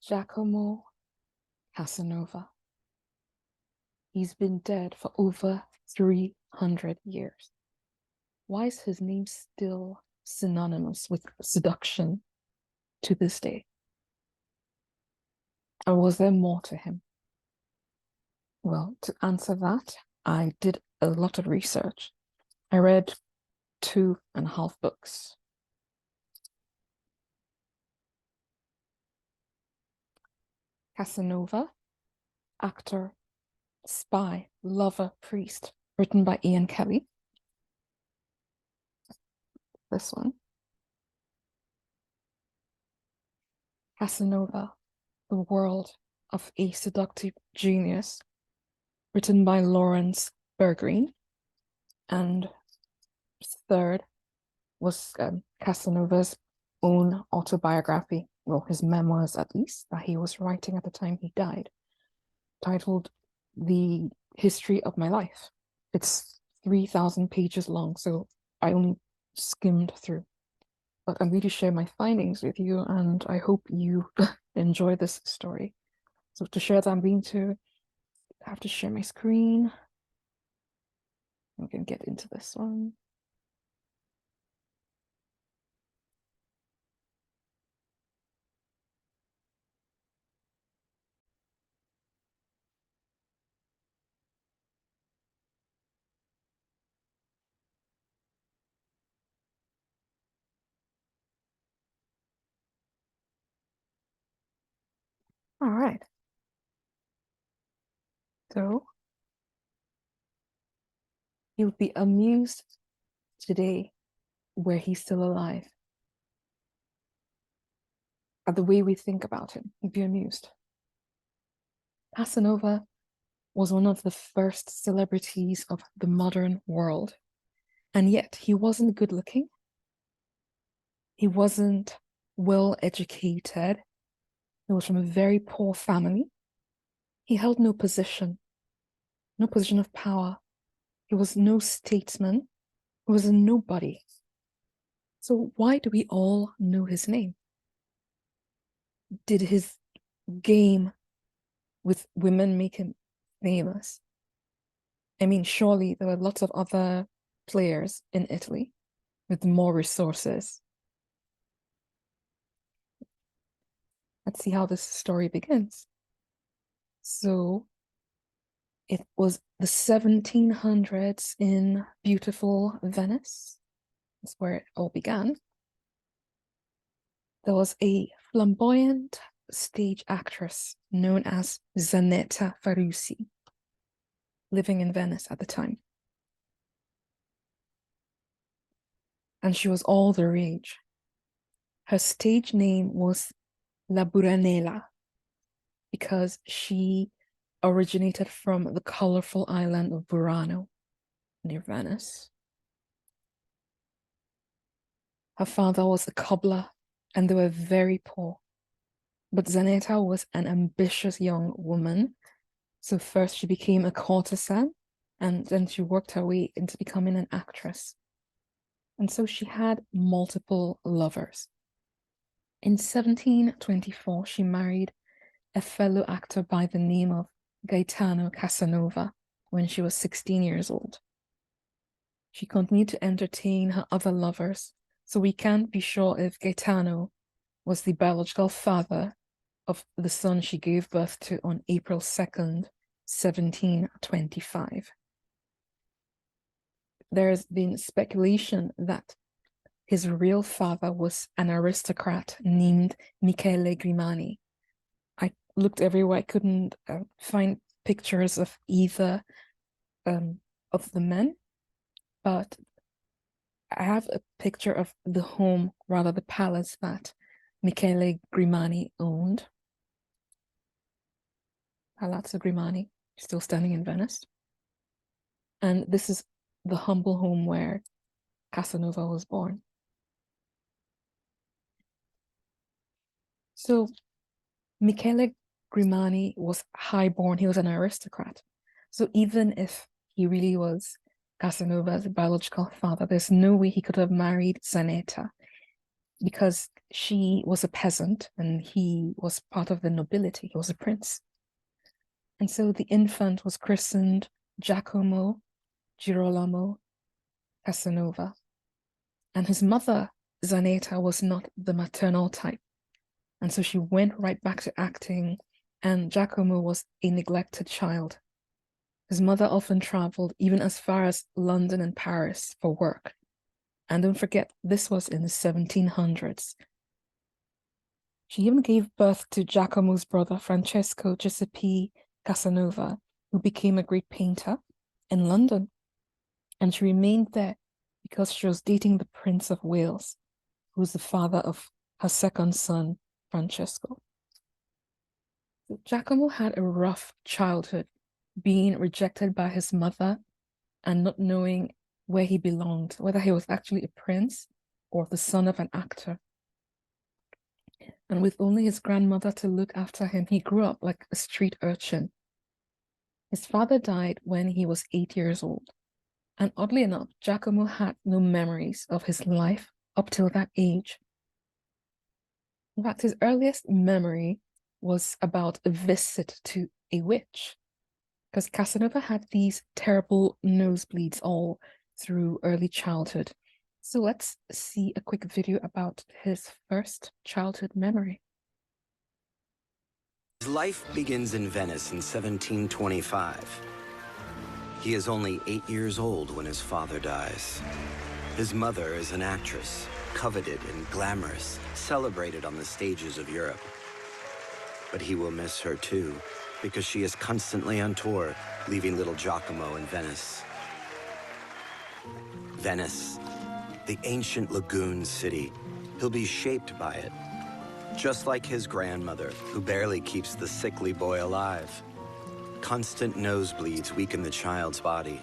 Giacomo Casanova. He's been dead for over 300 years. Why is his name still synonymous with seduction to this day? Or was there more to him? Well, to answer that, I did a lot of research. I read 2.5 books. Casanova, actor, spy, lover, priest, written by Ian Kelly. This one. Casanova, the world of a seductive genius, written by Lawrence Bergreen. And third was Casanova's own autobiography, well, his memoirs at least, that he was writing at the time he died, titled The History of My Life. It's 3,000 pages long, so I only skimmed through. But I'm going to share my findings with you, and I hope you enjoy this story. So to share that, I'm going to have to share my screen. I'm going to get into this one. All right. So you'll be amused today, where he's still alive, at the way we think about him. You'd be amused. Casanova was one of the first celebrities of the modern world, and yet he wasn't good looking. He wasn't well educated. He was from a very poor family. He held no position of power. He was no statesman. He was a nobody. So why do we all know his name? Did his game with women make him famous? I mean, surely there were lots of other players in Italy with more resources. Let's see how this story begins. So it was the 1700s in beautiful Venice. That's where it all began. There was a flamboyant stage actress known as Zanetta Ferrucci, living in Venice at the time. And she was all the rage. Her stage name was La Buranella because she originated from the colorful island of Burano near Venice. Her father was a cobbler and they were very poor. But Zanetta was an ambitious young woman. So first she became a courtesan and then she worked her way into becoming an actress. And so she had multiple lovers. In 1724, she married a fellow actor by the name of Gaetano Casanova when she was 16 years old. She continued to entertain her other lovers, so we can't be sure if Gaetano was the biological father of the son she gave birth to on April 2nd, 1725. There's been speculation that his real father was an aristocrat named Michele Grimani. I looked everywhere, I couldn't find pictures of either of the men, but I have a picture of the home, rather the palace that Michele Grimani owned. Palazzo Grimani, still standing in Venice. And this is the humble home where Casanova was born. So Michele Grimani was highborn, he was an aristocrat. So even if he really was Casanova's biological father, there's no way he could have married Zanetta. because she was a peasant and he was part of the nobility. He was a prince. And so the infant was christened Giacomo Girolamo Casanova. And his mother, Zanetta, was not the maternal type. And so she went right back to acting, and Giacomo was a neglected child. His mother often traveled even as far as London and Paris for work. And don't forget, this was in the 1700s. She even gave birth to Giacomo's brother, Francesco Giuseppe Casanova, who became a great painter in London. And she remained there because she was dating the Prince of Wales, who was the father of her second son, Francesco. So Giacomo had a rough childhood, being rejected by his mother and not knowing where he belonged, whether he was actually a prince or the son of an actor. And with only his grandmother to look after him, he grew up like a street urchin. His father died when he was 8 years old. And oddly enough, Giacomo had no memories of his life up till that age. In fact, his earliest memory was about a visit to a witch, because Casanova had these terrible nosebleeds all through early childhood. So let's see a quick video about his first childhood memory. His life begins in Venice in 1725. He is only 8 years old when his father dies. His mother is an actress, coveted and glamorous, celebrated on the stages of Europe. But he will miss her too, because she is constantly on tour, leaving little Giacomo in Venice. Venice, the ancient lagoon city. He'll be shaped by it, just like his grandmother, who barely keeps the sickly boy alive. Constant nosebleeds weaken the child's body.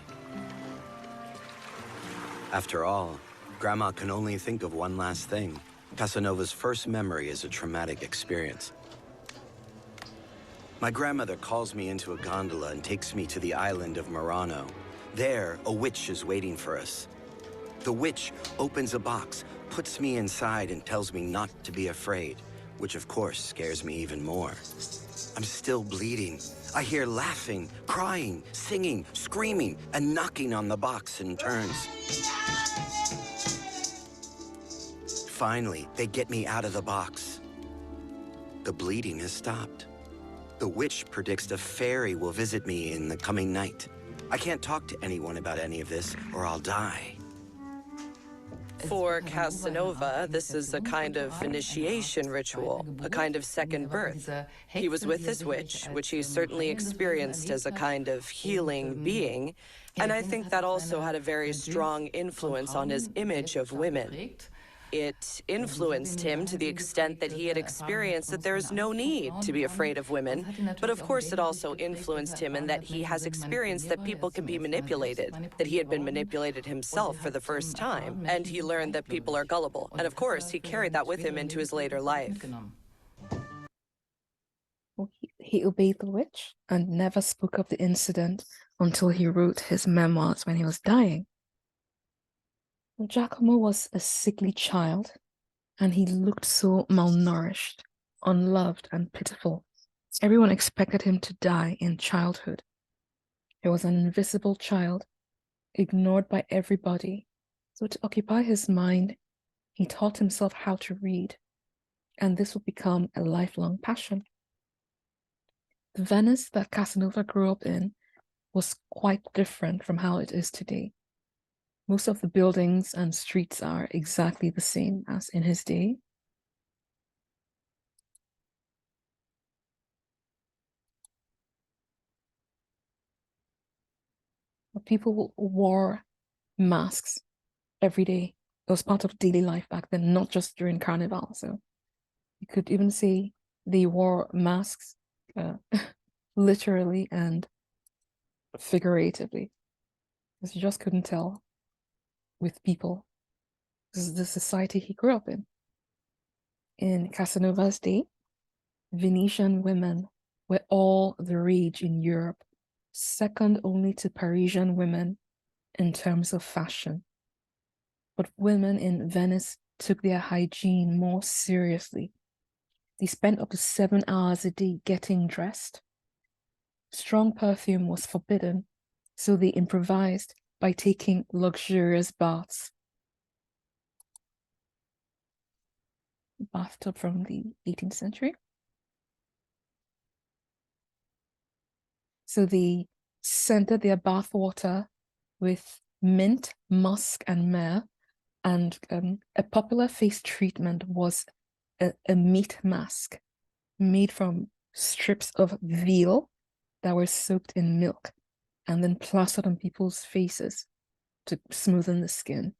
After all, Grandma can only think of one last thing. Casanova's first memory is a traumatic experience. My grandmother calls me into a gondola and takes me to the island of Murano. There, a witch is waiting for us. The witch opens a box, puts me inside, and tells me not to be afraid, which of course scares me even more. I'm still bleeding. I hear laughing, crying, singing, screaming, and knocking on the box in turns. Finally, they get me out of the box. The bleeding has stopped. The witch predicts a fairy will visit me in the coming night. I can't talk to anyone about any of this, or I'll die. For Casanova, this is a kind of initiation ritual, a kind of second birth. He was with his witch, which he certainly experienced as a kind of healing being, and I think that also had a very strong influence on his image of women. It influenced him to the extent that he had experienced that there is no need to be afraid of women, but of course it also influenced him in that he has experienced that people can be manipulated, that he had been manipulated himself for the first time, and he learned that people are gullible, and of course he carried that with him into his later life. He obeyed the witch and never spoke of the incident until he wrote his memoirs when he was dying. Giacomo was a sickly child, and he looked so malnourished, unloved, and pitiful. Everyone expected him to die in childhood. He was an invisible child, ignored by everybody. So to occupy his mind, he taught himself how to read, and this would become a lifelong passion. The Venice that Casanova grew up in was quite different from how it is today. Most of the buildings and streets are exactly the same as in his day. But people wore masks every day. It was part of daily life back then, not just during Carnival. So you could even say they wore masks literally and figuratively, because you just couldn't tell with people. This is the society he grew up in. In Casanova's day, Venetian women were all the rage in Europe, second only to Parisian women in terms of fashion. But women in Venice took their hygiene more seriously. They spent up to 7 hours a day getting dressed. Strong perfume was forbidden, so they improvised by taking luxurious baths. Bathtub from the 18th century. So they scented their bath water with mint, musk, and myrrh. And a popular face treatment was a meat mask made from strips of veal that were soaked in milk and then plastered on people's faces to smoothen the skin.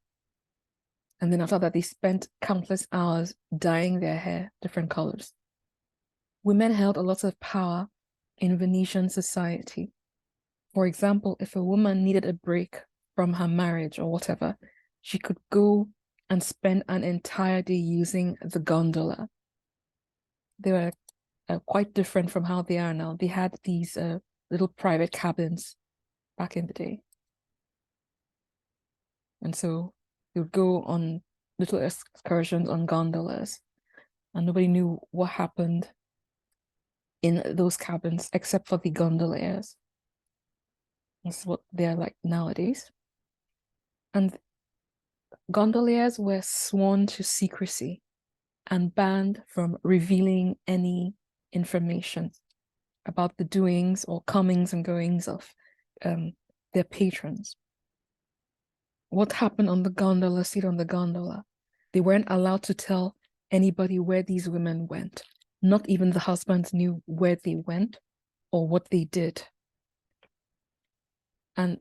And then after that, they spent countless hours dyeing their hair different colors. Women held a lot of power in Venetian society. For example, if a woman needed a break from her marriage or whatever, she could go and spend an entire day using the gondola. They were quite different from how they are now. They had these little private cabins back in the day. And so they would go on little excursions on gondolas, and nobody knew what happened in those cabins except for the gondoliers. That's what they're like nowadays. And gondoliers were sworn to secrecy and banned from revealing any information about the doings or comings and goings of their patrons. What happened on the gondola, seat on the gondola, they weren't allowed to tell anybody where these women went. Not even the husbands knew where they went or what they did. And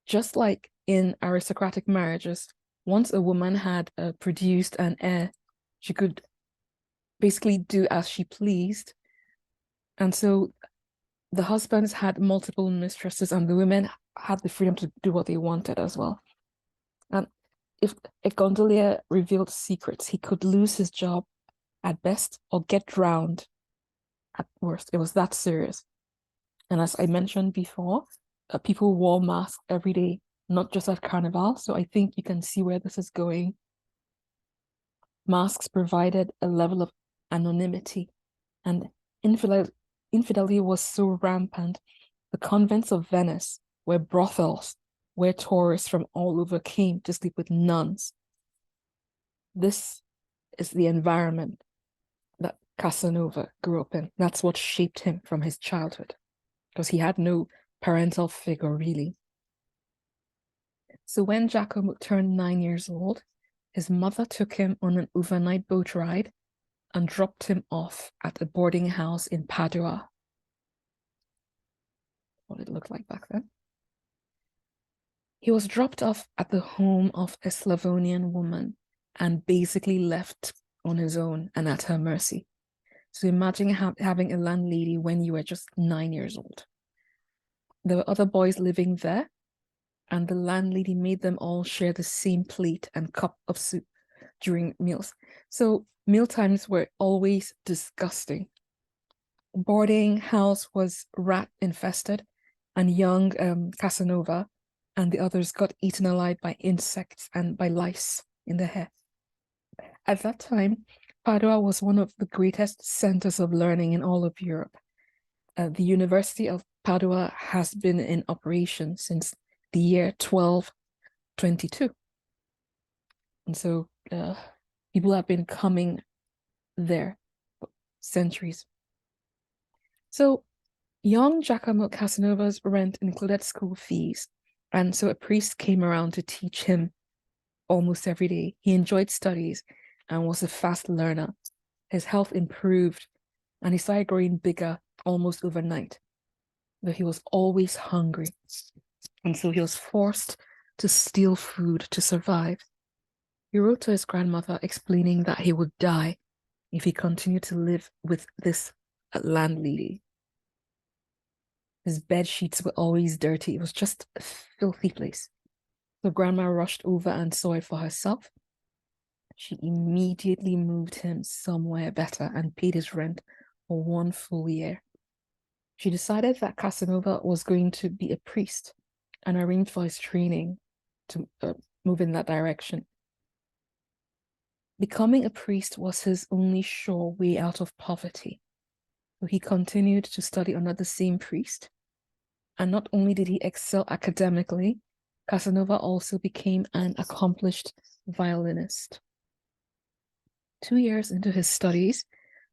just like in aristocratic marriages, once a woman had produced an heir, she could basically do as she pleased. And so the husbands had multiple mistresses and the women had the freedom to do what they wanted as well. And if a gondolier revealed secrets, he could lose his job at best or get drowned at worst. It was that serious. And as I mentioned before, people wore masks every day, not just at Carnival. So I think you can see where this is going. Masks provided a level of anonymity, and infidelity was so rampant. The convents of Venice were brothels where tourists from all over came to sleep with nuns. This is the environment that Casanova grew up in. That's what shaped him from his childhood, because he had no parental figure, really. So when Giacomo turned 9 years old, his mother took him on an overnight boat ride and dropped him off at a boarding house in Padua. What it looked like back then. He was dropped off at the home of a Slavonian woman and basically left on his own and at her mercy. So imagine having a landlady when you were just 9 years old. There were other boys living there, and the landlady made them all share the same plate and cup of soup during meals. So meal times were always disgusting. The boarding house was rat infested, and young Casanova and the others got eaten alive by insects and by lice in the hair. At that time, Padua was one of the greatest centers of learning in all of Europe. The University of Padua has been in operation since the year 1222. And so people have been coming there for centuries. So young Giacomo Casanova's rent included school fees. And so a priest came around to teach him almost every day. He enjoyed studies and was a fast learner. His health improved and he started growing bigger almost overnight. But he was always hungry. And so he was forced to steal food to survive. He wrote to his grandmother explaining that he would die if he continued to live with this landlady. His bed sheets were always dirty. It was just a filthy place. So grandma rushed over and saw it for herself. She immediately moved him somewhere better and paid his rent for 1 full year. She decided that Casanova was going to be a priest and arranged for his training to move in that direction. Becoming a priest was his only sure way out of poverty. So he continued to study under the same priest. And not only did he excel academically, Casanova also became an accomplished violinist. 2 years into his studies,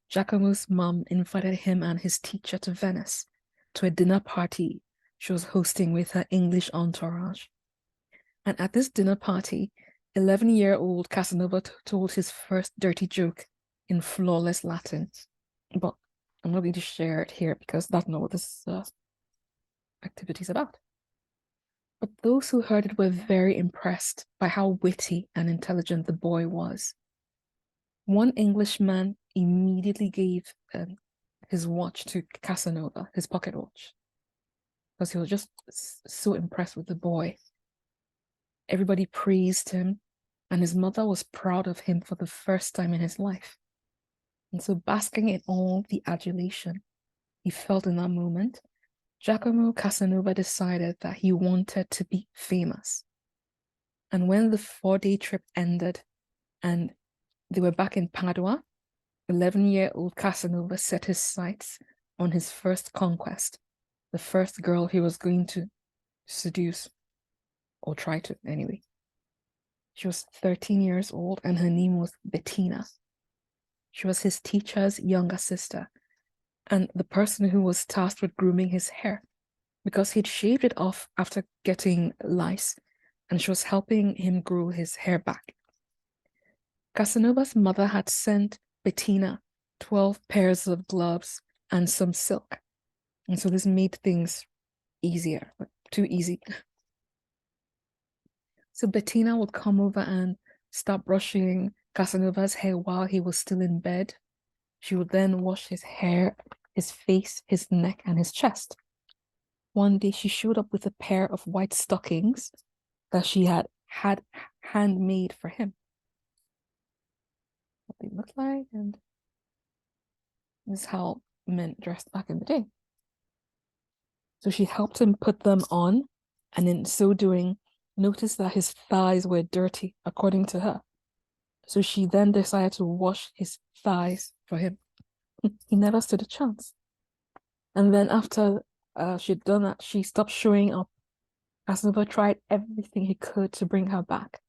Giacomo's mom invited him and his teacher to Venice to a dinner party she was hosting with her English entourage. And at this dinner party, 11-year-old Casanova told his first dirty joke in flawless Latin. But I'm not going to share it here because that's not what this activity is about. But those who heard it were very impressed by how witty and intelligent the boy was. One Englishman immediately gave his watch to Casanova, his pocket watch, because he was just so impressed with the boy. Everybody praised him, and his mother was proud of him for the first time in his life. And so, basking in all the adulation he felt in that moment, Giacomo Casanova decided that he wanted to be famous. And when the 4-day trip ended and they were back in Padua, 11-year-old Casanova set his sights on his first conquest, the first girl he was going to seduce, or try to anyway. She was 13 years old and her name was Bettina. She was his teacher's younger sister and the person who was tasked with grooming his hair because he'd shaved it off after getting lice, and she was helping him grow his hair back. Casanova's mother had sent Bettina 12 pairs of gloves and some silk. And so this made things easier, but too easy. So Bettina would come over and start brushing Casanova's hair while he was still in bed. She would then wash his hair, his face, his neck, and his chest. One day she showed up with a pair of white stockings that she had handmade for him. What they look like, and this is how men dressed back in the day. So she helped him put them on, and in so doing, noticed that his thighs were dirty, according to her. So she then decided to wash his thighs for him. He never stood a chance. And then after she'd done that, she stopped showing up. Casanova tried everything he could to bring her back,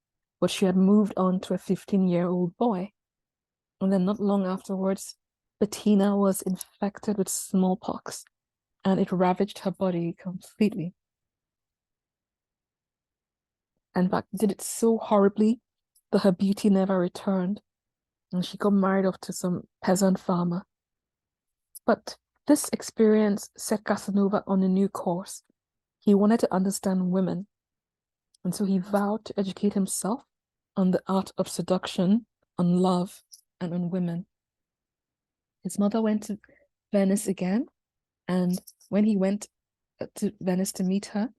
but she had moved on to a 15-year-old boy. And then not long afterwards, Bettina was infected with smallpox, and it ravaged her body completely. In fact, did it so horribly that her beauty never returned, and she got married off to some peasant farmer. But this experience set Casanova on a new course. He wanted to understand women, and so he vowed to educate himself on the art of seduction, on love, and on women. His mother went to Venice again, and when he went to Venice to meet her,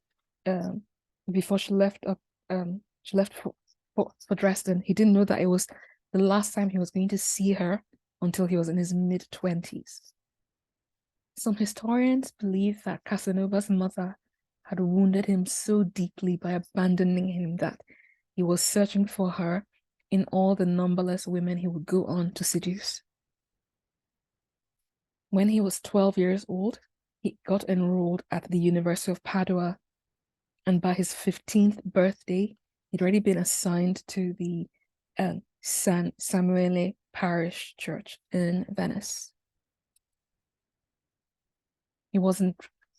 before she left for Dresden, he didn't know that it was the last time he was going to see her until he was in his mid-20s. Some historians believe that Casanova's mother had wounded him so deeply by abandoning him that he was searching for her in all the numberless women he would go on to seduce. When he was 12 years old, he got enrolled at the University of Padua, and by his 15th birthday, he'd already been assigned to the San Samuele Parish Church in Venice. He wasn't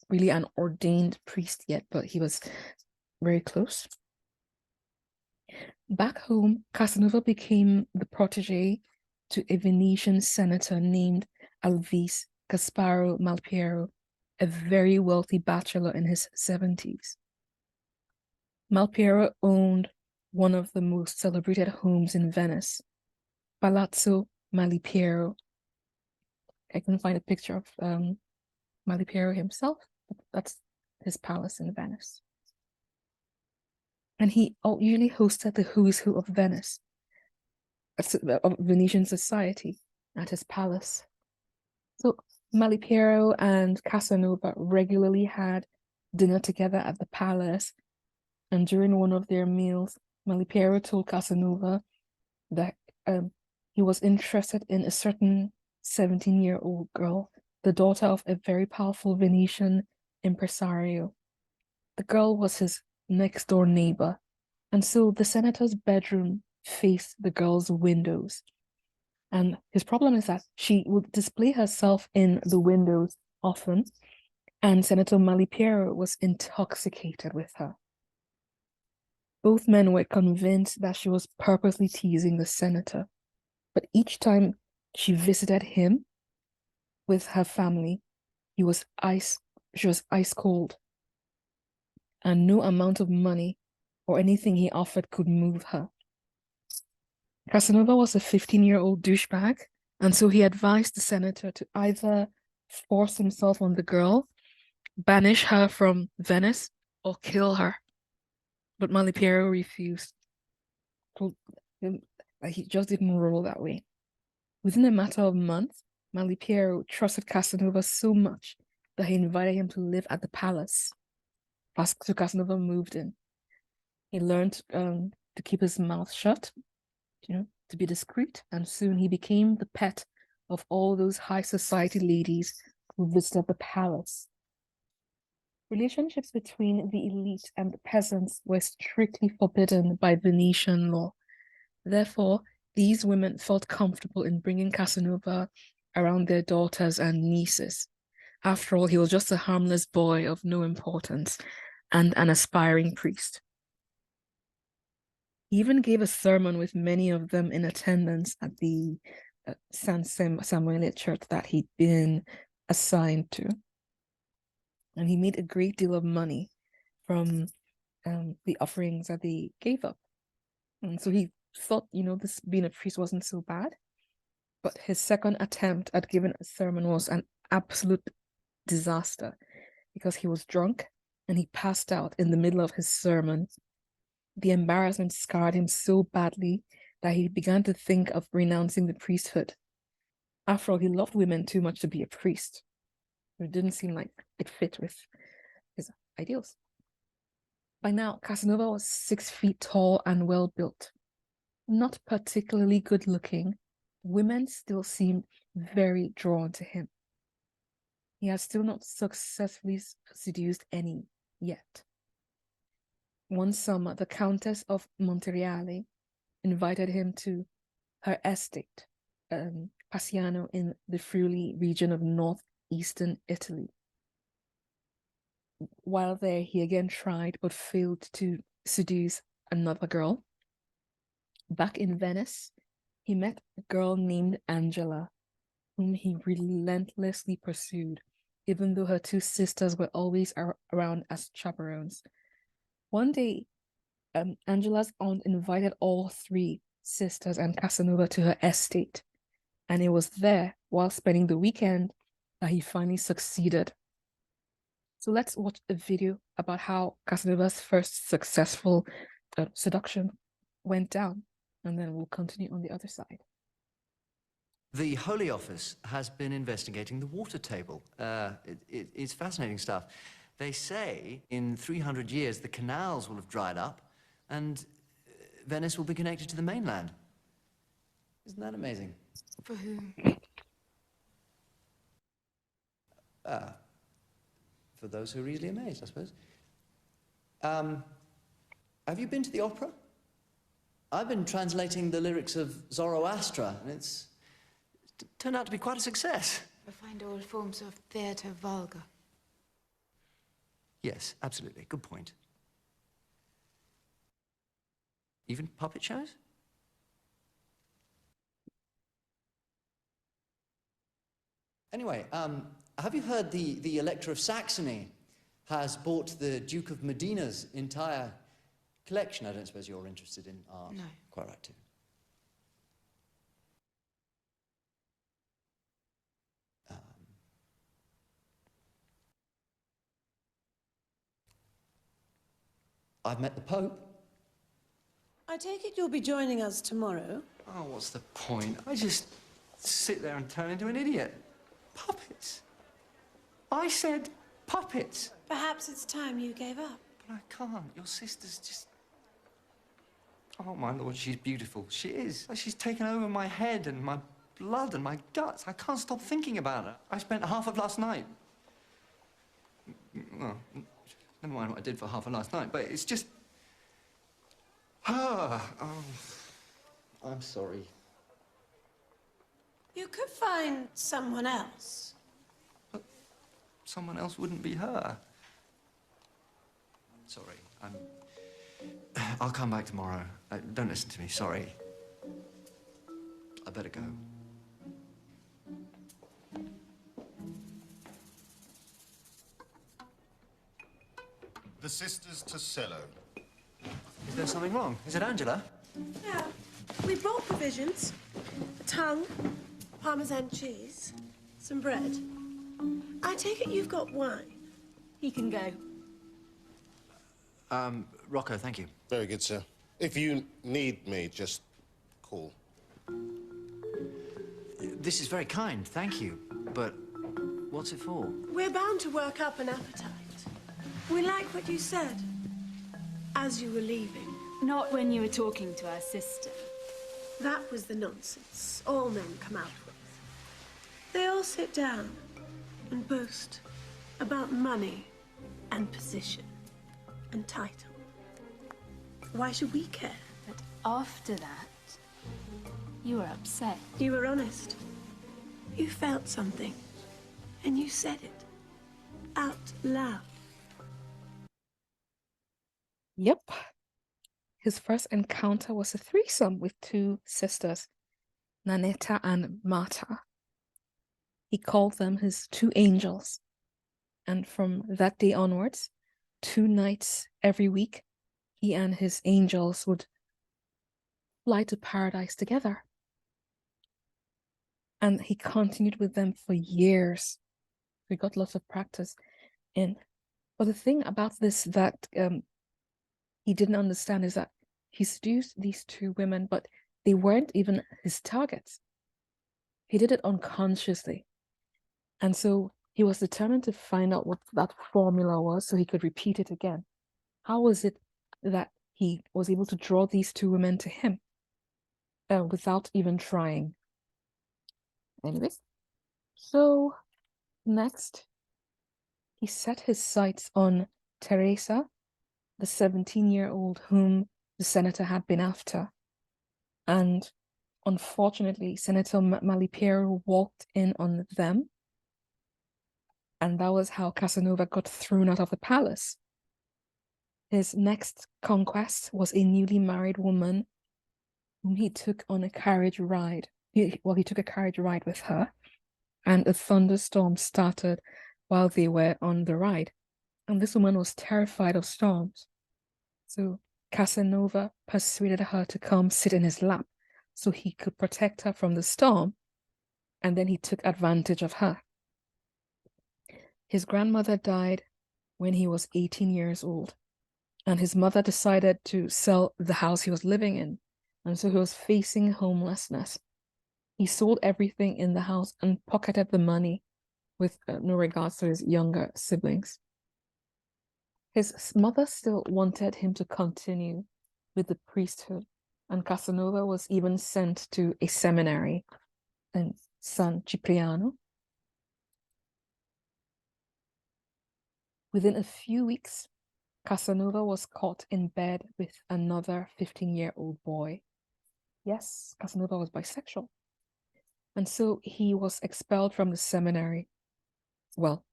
really an ordained priest yet, but he was very close. Back home, Casanova became the protege to a Venetian senator named Alvise Gasparo Malpiero, a very wealthy bachelor in his 70s. Malpiero owned one of the most celebrated homes in Venice, Palazzo Malipiero. I couldn't find a picture of Malipiero himself, but that's his palace in Venice. And he usually hosted the who's who of Venice, of Venetian society, at his palace. So Malipiero and Casanova regularly had dinner together at the palace, and during one of their meals, Malipiero told Casanova that he was interested in a certain 17-year-old girl, the daughter of a very powerful Venetian impresario. The girl was his next-door neighbor, and so the senator's bedroom faced the girl's windows. And his problem is that she would display herself in the windows often, and Senator Malipiero was intoxicated with her. Both men were convinced that she was purposely teasing the senator, but each time she visited him with her family, she was ice cold, and no amount of money or anything he offered could move her. Casanova was a 15-year-old douchebag, and so he advised the senator to either force himself on the girl, banish her from Venice, or kill her. But Malipiero refused. He just didn't roll that way. Within a matter of months, Malipiero trusted Casanova so much that he invited him to live at the palace. So Casanova moved in. He learned to keep his mouth shut, to be discreet, and soon he became the pet of all those high society ladies who visited the palace. Relationships between the elite and the peasants were strictly forbidden by Venetian law. Therefore, these women felt comfortable in bringing Casanova around their daughters and nieces. After all, he was just a harmless boy of no importance and an aspiring priest. He even gave a sermon with many of them in attendance at the San Samuele church that he'd been assigned to. And he made a great deal of money from the offerings that they gave up. And so he thought, this being a priest wasn't so bad. But his second attempt at giving a sermon was an absolute disaster because he was drunk and he passed out in the middle of his sermon. The embarrassment scarred him so badly that he began to think of renouncing the priesthood. After all, he loved women too much to be a priest. It didn't seem like it fit with his ideals. By now, Casanova was 6 feet tall and well built. Not particularly good looking, women still seemed very drawn to him. He had still not successfully seduced any yet. One summer, the Countess of Montereale invited him to her estate, Passiano, in the Friuli region of northeastern Italy. While there, he again tried but failed to seduce another girl. Back in Venice, he met a girl named Angela, whom he relentlessly pursued, even though her 2 sisters were always around as chaperones. One day, Angela's aunt invited all 3 sisters and Casanova to her estate, and it was there, while spending the weekend, that he finally succeeded. So let's watch a video about how Casanova's first successful seduction went down, and then we'll continue on the other side. The Holy Office has been investigating the water table. It's fascinating stuff. They say in 300 years the canals will have dried up and Venice will be connected to the mainland. Isn't that amazing? For whom? For those who are easily amazed, I suppose. Have you been to the opera? I've been translating the lyrics of Zoroastra, and it's turned out to be quite a success. I find all forms of theatre vulgar. Yes, absolutely. Good point. Even puppet shows? Anyway, have you heard the Elector of Saxony has bought the Duke of Modena's entire collection? I don't suppose you're interested in art. No. Quite right, too. I've met the Pope. I take it you'll be joining us tomorrow? Oh, what's the point? I just sit there and turn into an idiot. Puppets. I said puppets. Perhaps it's time you gave up. But I can't. Your sister's just... Oh, my lord, she's beautiful. She is. She's taken over my head and my blood and my guts. I can't stop thinking about her. I spent half of last night... Well, never mind what I did for half of last night, but it's just... Oh, I'm sorry. You could find someone else. But someone else wouldn't be her. Sorry, I'll come back tomorrow. Don't listen to me, sorry. I better go. The sisters Tasello. Is there something wrong? Is it Angela? Yeah. We brought provisions. A tongue, Parmesan cheese, some bread. I take it you've got wine. He can go. Rocco, thank you. Very good, sir. If you need me, just call. This is very kind, thank you. But what's it for? We're bound to work up an appetite. We like what you said as you were leaving. Not when you were talking to our sister. That was the nonsense all men come out with. They all sit down and boast about money and position and title. Why should we care? But after that, you were upset. You were honest. You felt something, and you said it out loud. Yep. His first encounter was a threesome with two sisters, Nanetta and Marta. He called them his two angels. And from that day onwards, 2 nights every week, he and his angels would fly to paradise together. And he continued with them for years. We got lots of practice in. But the thing about this that he didn't understand is that he seduced these 2 women, but they weren't even his targets. He did it unconsciously. And so he was determined to find out what that formula was so he could repeat it again. How was it that he was able to draw these 2 women to him without even trying? Anyways, so next, he set his sights on Teresa, the 17-year-old whom the senator had been after. And unfortunately, Senator Malipiero walked in on them. And that was how Casanova got thrown out of the palace. His next conquest was a newly married woman whom he took on a carriage ride. He took a carriage ride with her, and a thunderstorm started while they were on the ride. And this woman was terrified of storms. So Casanova persuaded her to come sit in his lap so he could protect her from the storm, and then he took advantage of her. His grandmother died when he was 18 years old, and his mother decided to sell the house he was living in, and so he was facing homelessness. He sold everything in the house and pocketed the money with no regards to his younger siblings. His mother still wanted him to continue with the priesthood, and Casanova was even sent to a seminary in San Cipriano. Within a few weeks, Casanova was caught in bed with another 15-year-old boy. Yes, Casanova was bisexual. And so he was expelled from the seminary. Well,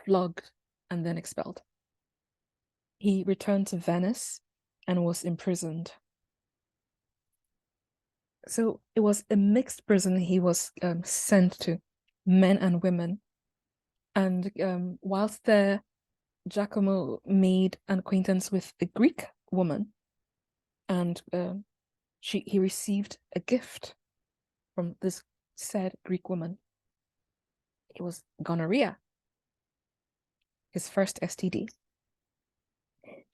flogged and then expelled. He returned to Venice and was imprisoned. So it was a mixed prison he was sent to, men and women. And whilst there, Giacomo made an acquaintance with a Greek woman, and he received a gift from this said Greek woman. It was gonorrhea, his first STD.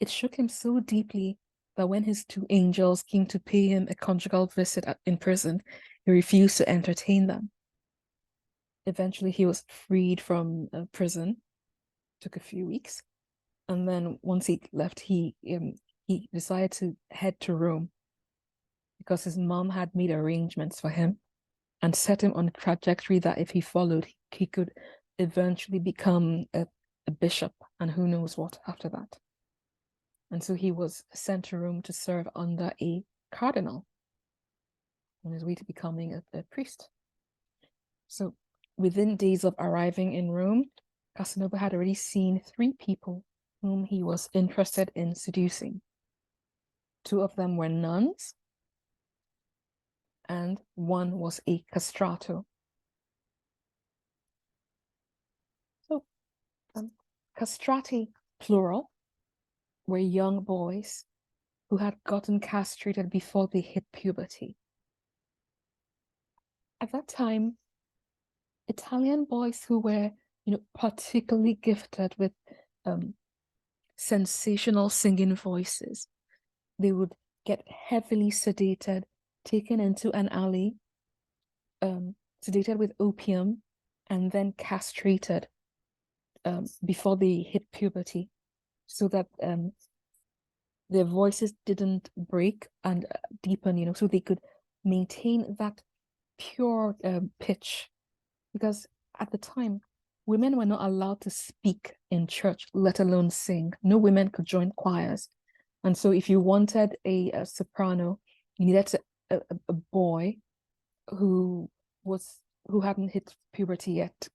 It shook him so deeply that when his 2 angels came to pay him a conjugal visit in prison, he refused to entertain them. Eventually, he was freed from prison. Took a few weeks. And then once he left, he decided to head to Rome because his mom had made arrangements for him and set him on a trajectory that if he followed, he could eventually become a bishop and who knows what after that. And so he was sent to Rome to serve under a cardinal on his way to becoming a priest. So within days of arriving in Rome, Casanova had already seen 3 people whom he was interested in seducing. 2 of them were nuns, and 1 was a castrato. So, castrati, plural, were young boys who had gotten castrated before they hit puberty. At that time, Italian boys who were, particularly gifted with sensational singing voices, they would get heavily sedated, taken into an alley, sedated with opium, and then castrated before they hit puberty, so that their voices didn't break and deepen, so they could maintain that pure pitch. Because at the time, women were not allowed to speak in church, let alone sing. No women could join choirs. And so if you wanted a soprano, you needed a boy who hadn't hit puberty yet.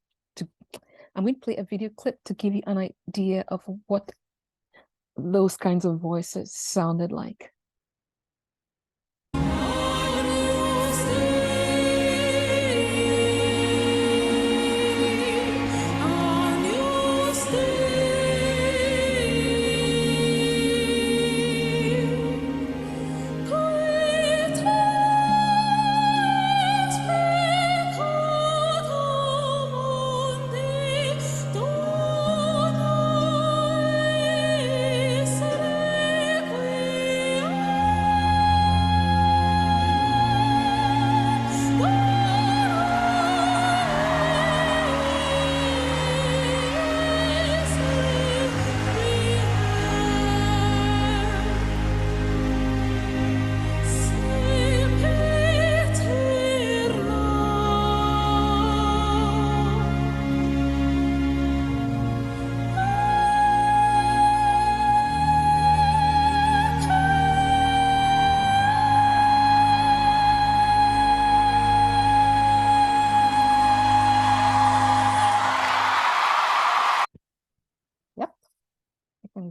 I'm going to play a video clip to give you an idea of what those kinds of voices sounded like.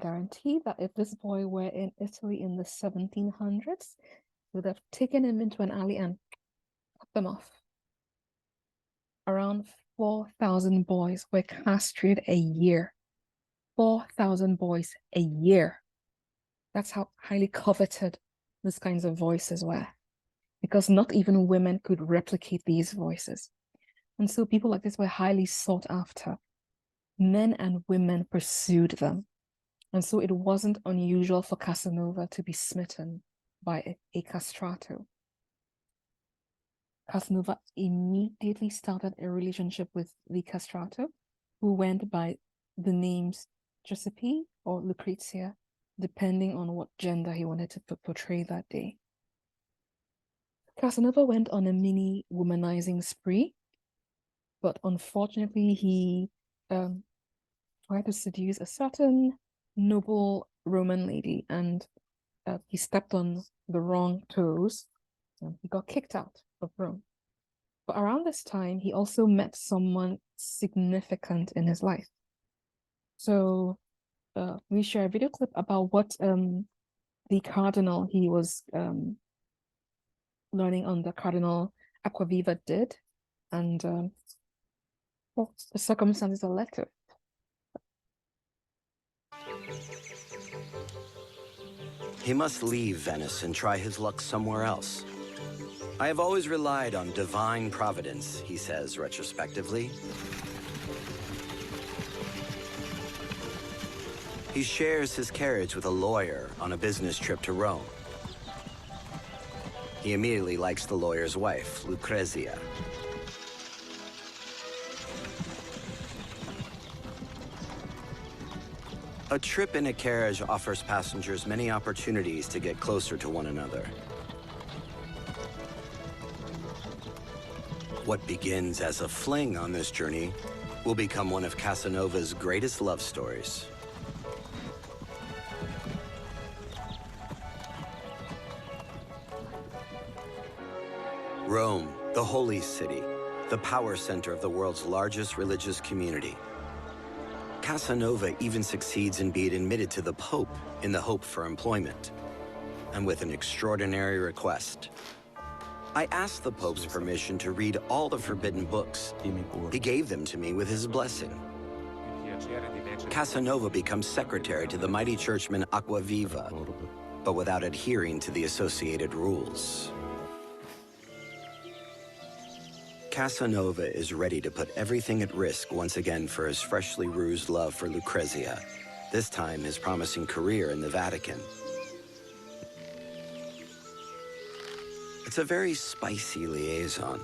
Guarantee that if this boy were in Italy in the 1700s, would have taken him into an alley and cut them off. Around 4,000 boys were castrated a year. 4,000 boys a year. That's how highly coveted these kinds of voices were, because not even women could replicate these voices. And so people like this were highly sought after. Men and women pursued them. And so it wasn't unusual for Casanova to be smitten by a castrato. Casanova immediately started a relationship with the castrato, who went by the names Giuseppe or Lucrezia, depending on what gender he wanted to portray that day. Casanova went on a mini womanizing spree, but unfortunately he tried to seduce a certain noble Roman lady, and he stepped on the wrong toes, and he got kicked out of Rome. But around this time, he also met someone significant in his life. So we share a video clip about what the cardinal he was learning under, Cardinal Acquaviva, did, and well, the circumstances that led to it. He must leave Venice and try his luck somewhere else. I have always relied on divine providence, he says retrospectively. He shares his carriage with a lawyer on a business trip to Rome. He immediately likes the lawyer's wife, Lucrezia. A trip in a carriage offers passengers many opportunities to get closer to one another. What begins as a fling on this journey will become one of Casanova's greatest love stories. Rome, the holy city, the power center of the world's largest religious community. Casanova even succeeds in being admitted to the Pope in the hope for employment, and with an extraordinary request. I asked the Pope's permission to read all the forbidden books. He gave them to me with his blessing. Casanova becomes secretary to the mighty churchman Acquaviva, but without adhering to the associated rules. Casanova is ready to put everything at risk once again for his freshly rused love for Lucrezia, this time his promising career in the Vatican. It's a very spicy liaison.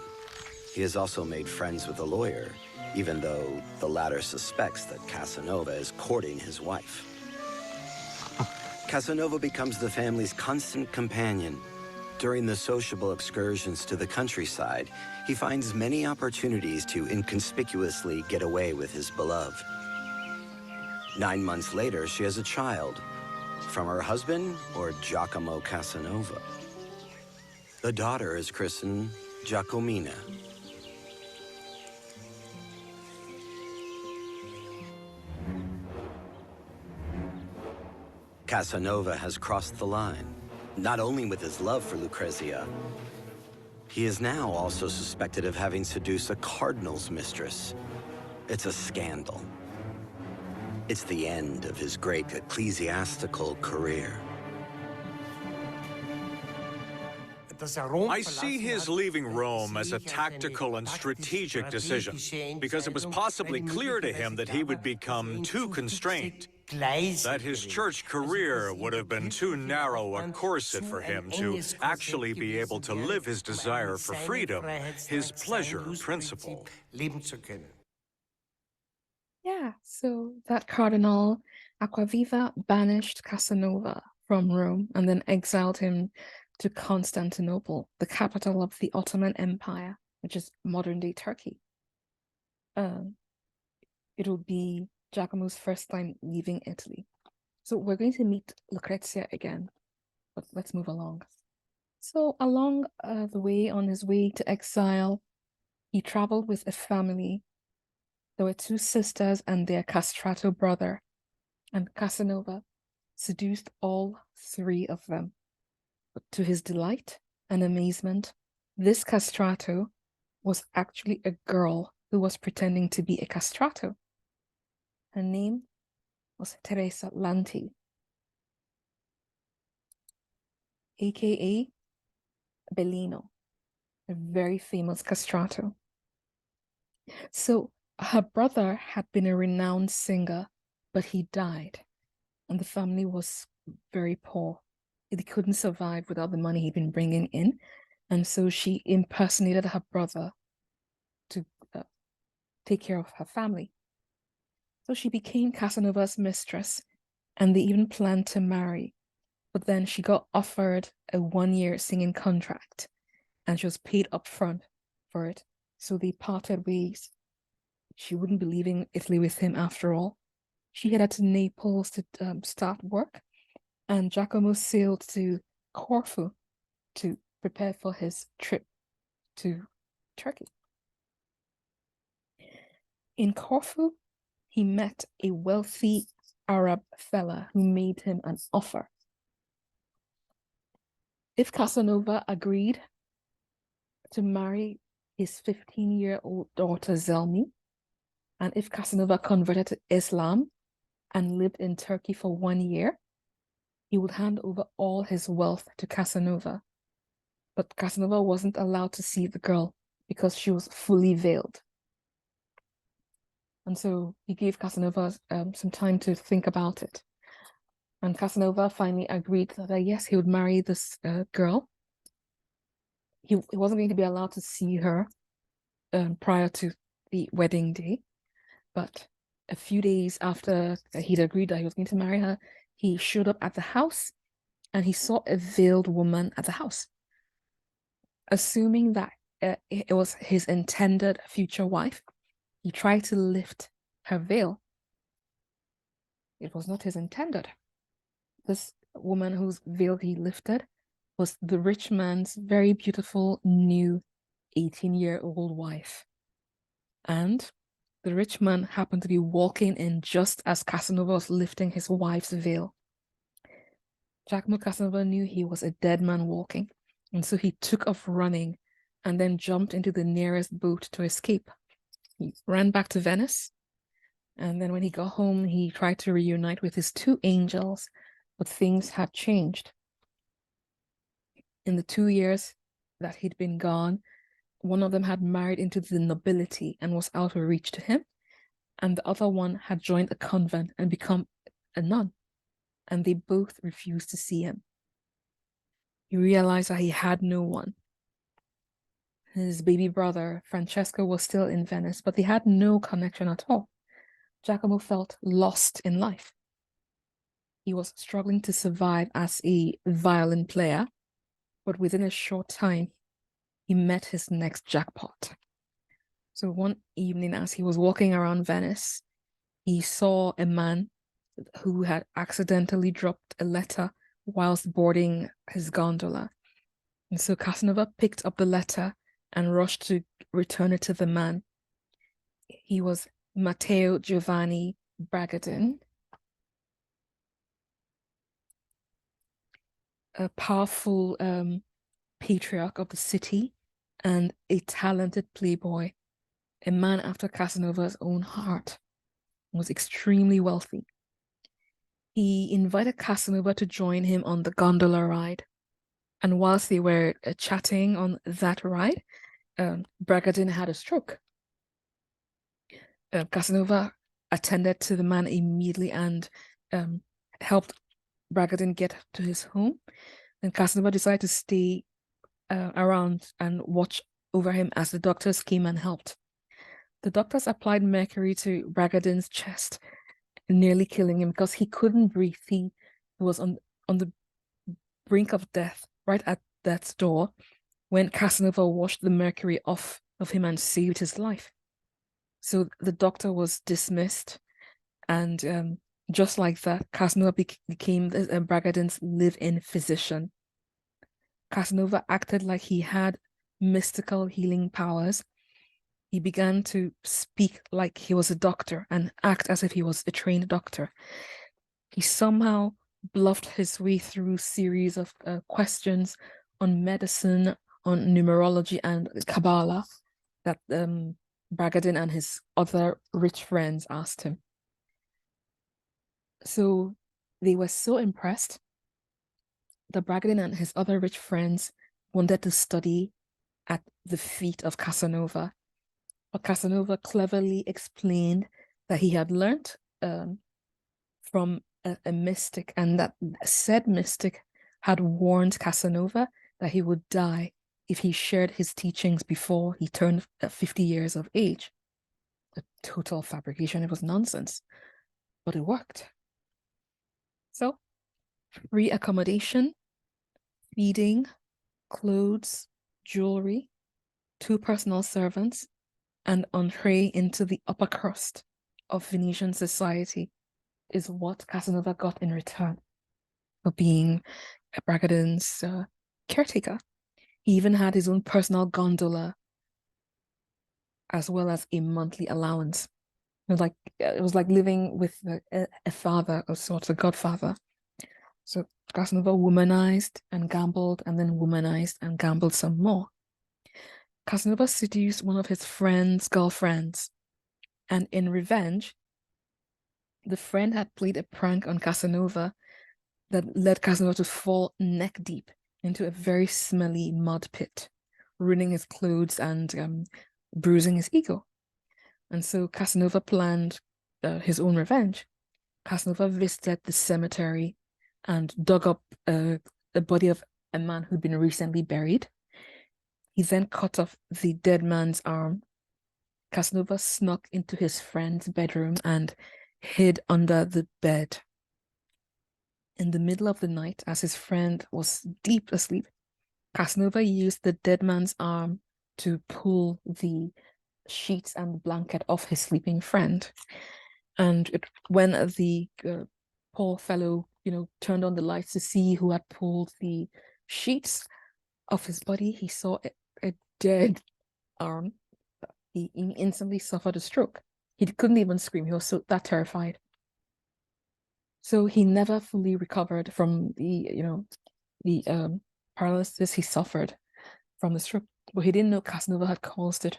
He has also made friends with a lawyer, even though the latter suspects that Casanova is courting his wife. Casanova becomes the family's constant companion. During the sociable excursions to the countryside, he finds many opportunities to inconspicuously get away with his beloved. 9 months later, she has a child from her husband or Giacomo Casanova. The daughter is christened Giacomina. Casanova has crossed the line, not only with his love for Lucrezia, he is now also suspected of having seduced a cardinal's mistress. It's a scandal. It's the end of his great ecclesiastical career. I see his leaving Rome as a tactical and strategic decision, because it was possibly clear to him that he would become too constrained, that his church career would have been too narrow a corset for him to actually be able to live his desire for freedom, his pleasure principle. Yeah, so that Cardinal Acquaviva banished Casanova from Rome and then exiled him to Constantinople, the capital of the Ottoman Empire, which is modern-day Turkey. It will be Giacomo's first time leaving Italy. So we're going to meet Lucrezia again, but let's move along. So along the way, on his way to exile, he traveled with a family. There were 2 sisters and their castrato brother, and Casanova seduced all 3 of them. But to his delight and amazement, this castrato was actually a girl who was pretending to be a castrato. Her name was Teresa Lanti, aka Bellino, a very famous castrato. So her brother had been a renowned singer, but he died, and the family was very poor. They couldn't survive without the money he'd been bringing in, and so she impersonated her brother to take care of her family. So she became Casanova's mistress, and they even planned to marry. But then she got offered a 1-year singing contract, and she was paid up front for it. So they parted ways. She wouldn't be leaving Italy with him after all. She headed to Naples to start work, and Giacomo sailed to Corfu to prepare for his trip to Turkey. In Corfu, he met a wealthy Arab fella who made him an offer. If Casanova agreed to marry his 15-year-old daughter Zelmi, and if Casanova converted to Islam and lived in Turkey for 1 year, he would hand over all his wealth to Casanova. But Casanova wasn't allowed to see the girl because she was fully veiled. And so he gave Casanova some time to think about it. And Casanova finally agreed that yes, he would marry this girl. He wasn't going to be allowed to see her prior to the wedding day. But a few days after he'd agreed that he was going to marry her, he showed up at the house and he saw a veiled woman at the house. Assuming that it was his intended future wife. He tried to lift her veil. It was not his intended. This woman whose veil he lifted was the rich man's very beautiful new 18-year-old wife. And the rich man happened to be walking in just as Casanova was lifting his wife's veil. Giacomo Casanova knew he was a dead man walking, and so he took off running and then jumped into the nearest boat to escape. He ran back to Venice, and then when he got home, he tried to reunite with his two angels, but things had changed. In the 2 years that he'd been gone, one of them had married into the nobility and was out of reach to him, and the other one had joined a convent and become a nun, and they both refused to see him. He realized that he had no one. His baby brother, Francesco, was still in Venice, but they had no connection at all. Giacomo felt lost in life. He was struggling to survive as a violin player, but within a short time, he met his next jackpot. So one evening, as he was walking around Venice, he saw a man who had accidentally dropped a letter whilst boarding his gondola. And so Casanova picked up the letter and rushed to return it to the man. He was Matteo Giovanni Bragadin, a powerful patriarch of the city and a talented playboy, a man after Casanova's own heart, was extremely wealthy. He invited Casanova to join him on the gondola ride. And whilst they were chatting on that ride, Bragadin had a stroke. Casanova attended to the man immediately and helped Bragadin get to his home. And Casanova decided to stay around and watch over him as the doctors came and helped. The doctors applied mercury to Bragadin's chest, nearly killing him because he couldn't breathe. He was on the brink of death, right at death's door, when Casanova washed the mercury off of him and saved his life. So the doctor was dismissed, and just like that, Casanova became Bragadin's live-in physician. Casanova acted like he had mystical healing powers. He began to speak like he was a doctor and act as if he was a trained doctor. He somehow bluffed his way through a series of questions on medicine, on numerology, and Kabbalah that Bragadin and his other rich friends asked him. So they were so impressed that Bragadin and his other rich friends wanted to study at the feet of Casanova. But Casanova cleverly explained that he had learnt from a mystic, and that said mystic had warned Casanova that he would die if he shared his teachings before he turned 50 years of age. A total fabrication. It was nonsense, but it worked. So, free accommodation, feeding, clothes, jewelry, 2 personal servants, and entree into the upper crust of Venetian society is what Casanova got in return for being Bragadin's caretaker. He even had his own personal gondola, as well as a monthly allowance. It was like living with a father of sorts, a godfather. So Casanova womanized and gambled, and then womanized and gambled some more. Casanova seduced one of his friend's girlfriends, and in revenge, the friend had played a prank on Casanova that led Casanova to fall neck deep into a very smelly mud pit, ruining his clothes and bruising his ego. And so Casanova planned his own revenge. Casanova visited the cemetery and dug up the body of a man who'd been recently buried. He then cut off the dead man's arm. Casanova snuck into his friend's bedroom and hid under the bed. In the middle of the night, as his friend was deep asleep, Casanova used the dead man's arm to pull the sheets and blanket off his sleeping friend. And when the poor fellow, turned on the lights to see who had pulled the sheets off his body, he saw a dead arm. He instantly suffered a stroke. He couldn't even scream. He was that terrified. So he never fully recovered from the paralysis he suffered from the stroke. But he didn't know Casanova had caused it.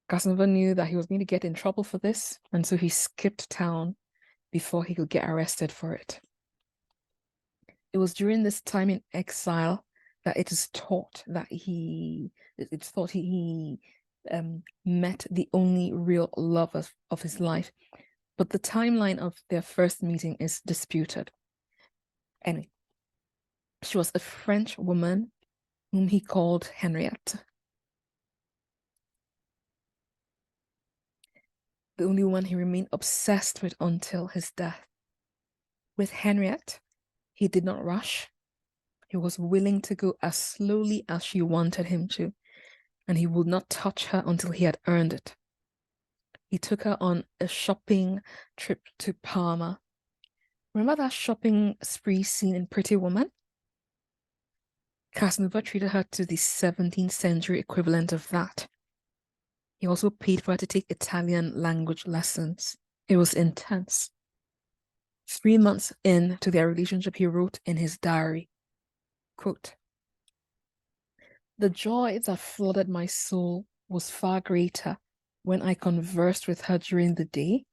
Casanova knew that he was going to get in trouble for this, and so he skipped town before he could get arrested for it. It was during this time in exile that it is thought that he met the only real love of his life. But the timeline of their first meeting is disputed. Anyway, she was a French woman whom he called Henriette. The only one he remained obsessed with until his death. With Henriette, he did not rush. He was willing to go as slowly as she wanted him to, and he would not touch her until he had earned it. He took her on a shopping trip to Parma. Remember that shopping spree scene in Pretty Woman? Casanova treated her to the 17th century equivalent of that. He also paid for her to take Italian language lessons. It was intense. 3 months into their relationship, he wrote in his diary, quote, "The joy that flooded my soul was far greater when I conversed with her during the day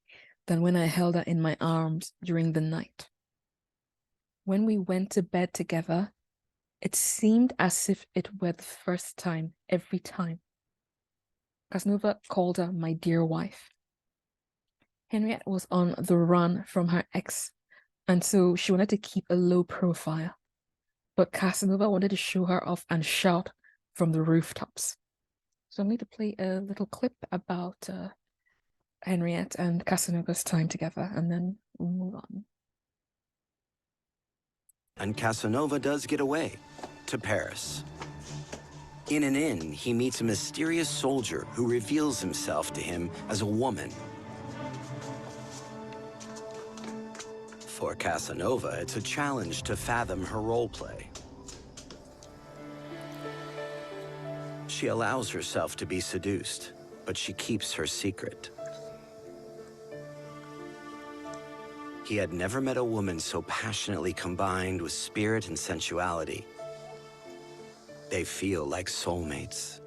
than when I held her in my arms during the night. When we went to bed together, it seemed as if it were the first time every time." Casanova called her my dear wife. Henriette was on the run from her ex, and so she wanted to keep a low profile. But Casanova wanted to show her off and shout from the rooftops. So I'm going to play a little clip about Henriette and Casanova's time together, and then we'll move on. And Casanova does get away to Paris. In an inn, he meets a mysterious soldier who reveals himself to him as a woman. For Casanova, it's a challenge to fathom her role play. She allows herself to be seduced, but she keeps her secret. He had never met a woman so passionately combined with spirit and sensuality. They feel like soulmates.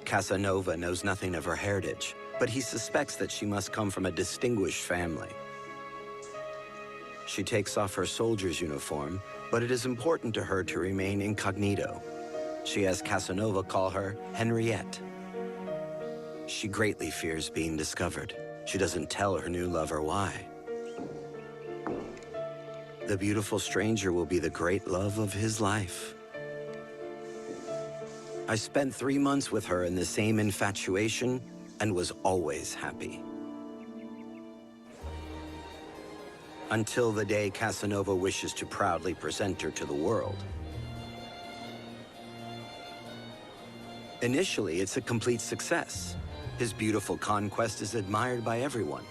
Casanova knows nothing of her heritage, but he suspects that she must come from a distinguished family. She takes off her soldier's uniform, but it is important to her to remain incognito. She has Casanova call her Henriette. She greatly fears being discovered. She doesn't tell her new lover why. The beautiful stranger will be the great love of his life. I spent 3 months with her in the same infatuation and was always happy. Until the day Casanova wishes to proudly present her to the world. Initially, it's a complete success. His beautiful conquest is admired by everyone.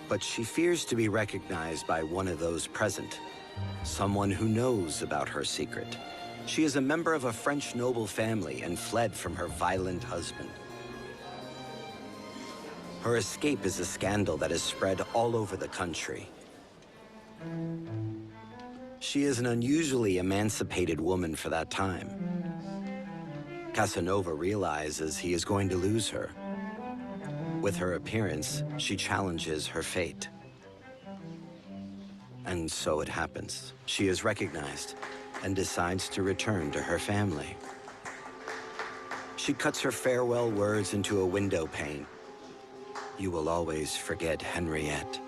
But she fears to be recognized by one of those present. Someone who knows about her secret. She is a member of a French noble family and fled from her violent husband. Her escape is a scandal that is spread all over the country. She is an unusually emancipated woman for that time. Casanova realizes he is going to lose her. With her appearance, she challenges her fate. And so it happens. She is recognized and decides to return to her family. She cuts her farewell words into a window pane. "You will always forget Henriette."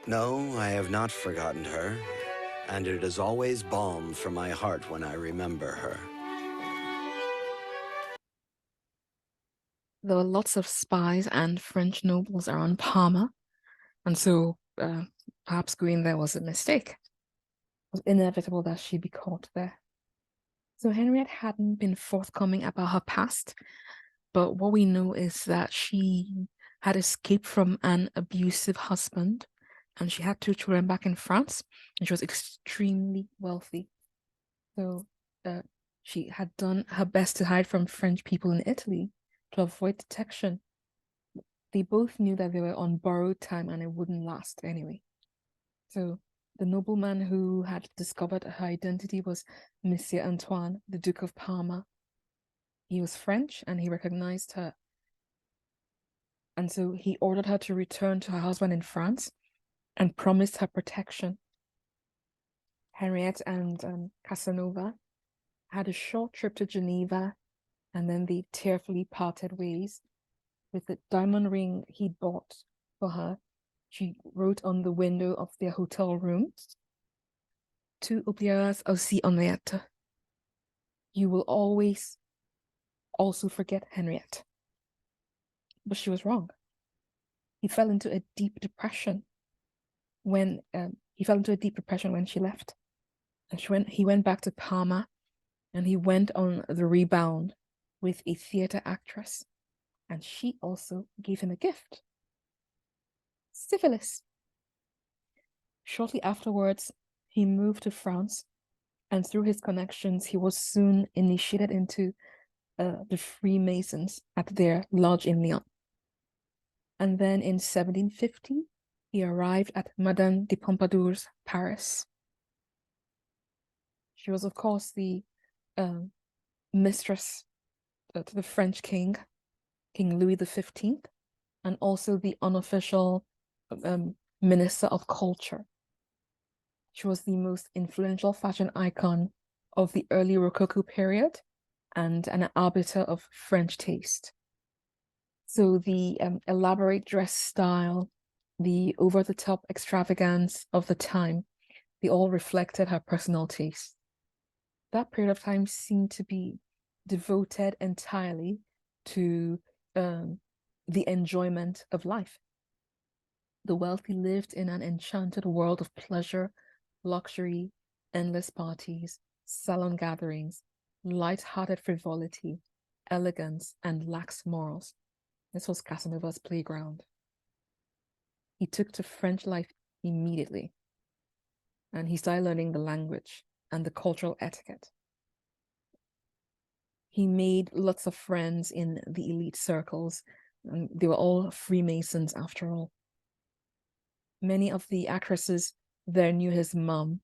No, I have not forgotten her, and it is always balm for my heart when I remember her. there were lots of spies and French nobles around Parma, and so perhaps going there was a mistake. It was inevitable that she'd be caught there. So Henriette hadn't been forthcoming about her past, but what we know is that she had escaped from an abusive husband, and she had 2 children back in France, and she was extremely wealthy. So she had done her best to hide from French people in Italy to avoid detection. They both knew that they were on borrowed time and it wouldn't last anyway. So the nobleman who had discovered her identity was Monsieur Antoine, the Duke of Parma. He was French and he recognized her. And so he ordered her to return to her husband in France and promised her protection. Henriette and Casanova had a short trip to Geneva, and then they tearfully parted ways. With the diamond ring he'd bought for her, she wrote on the window of their hotel room, "Tu oublieras aussi Henriette. You will always also forget Henriette." But she was wrong. He fell into a deep depression when she left. And he went back to Parma, and he went on the rebound with a theater actress, and she also gave him a gift: syphilis. Shortly afterwards, he moved to France, and through his connections, he was soon initiated into the Freemasons at their lodge in Lyon. And then in 1750, he arrived at Madame de Pompadour's Paris. She was, of course, the mistress to the French king, King Louis XV, and also the unofficial Minister of Culture. She was the most influential fashion icon of the early Rococo period and an arbiter of French taste. So the elaborate dress style, the over-the-top extravagance of the time, they all reflected her personal taste. That period of time seemed to be devoted entirely to the enjoyment of life. The wealthy lived in an enchanted world of pleasure, luxury, endless parties, salon gatherings, light-hearted frivolity, elegance, and lax morals. This was Casanova's playground. He took to French life immediately, and he started learning the language and the cultural etiquette. He made lots of friends in the elite circles, and they were all Freemasons after all. Many of the actresses there knew his mom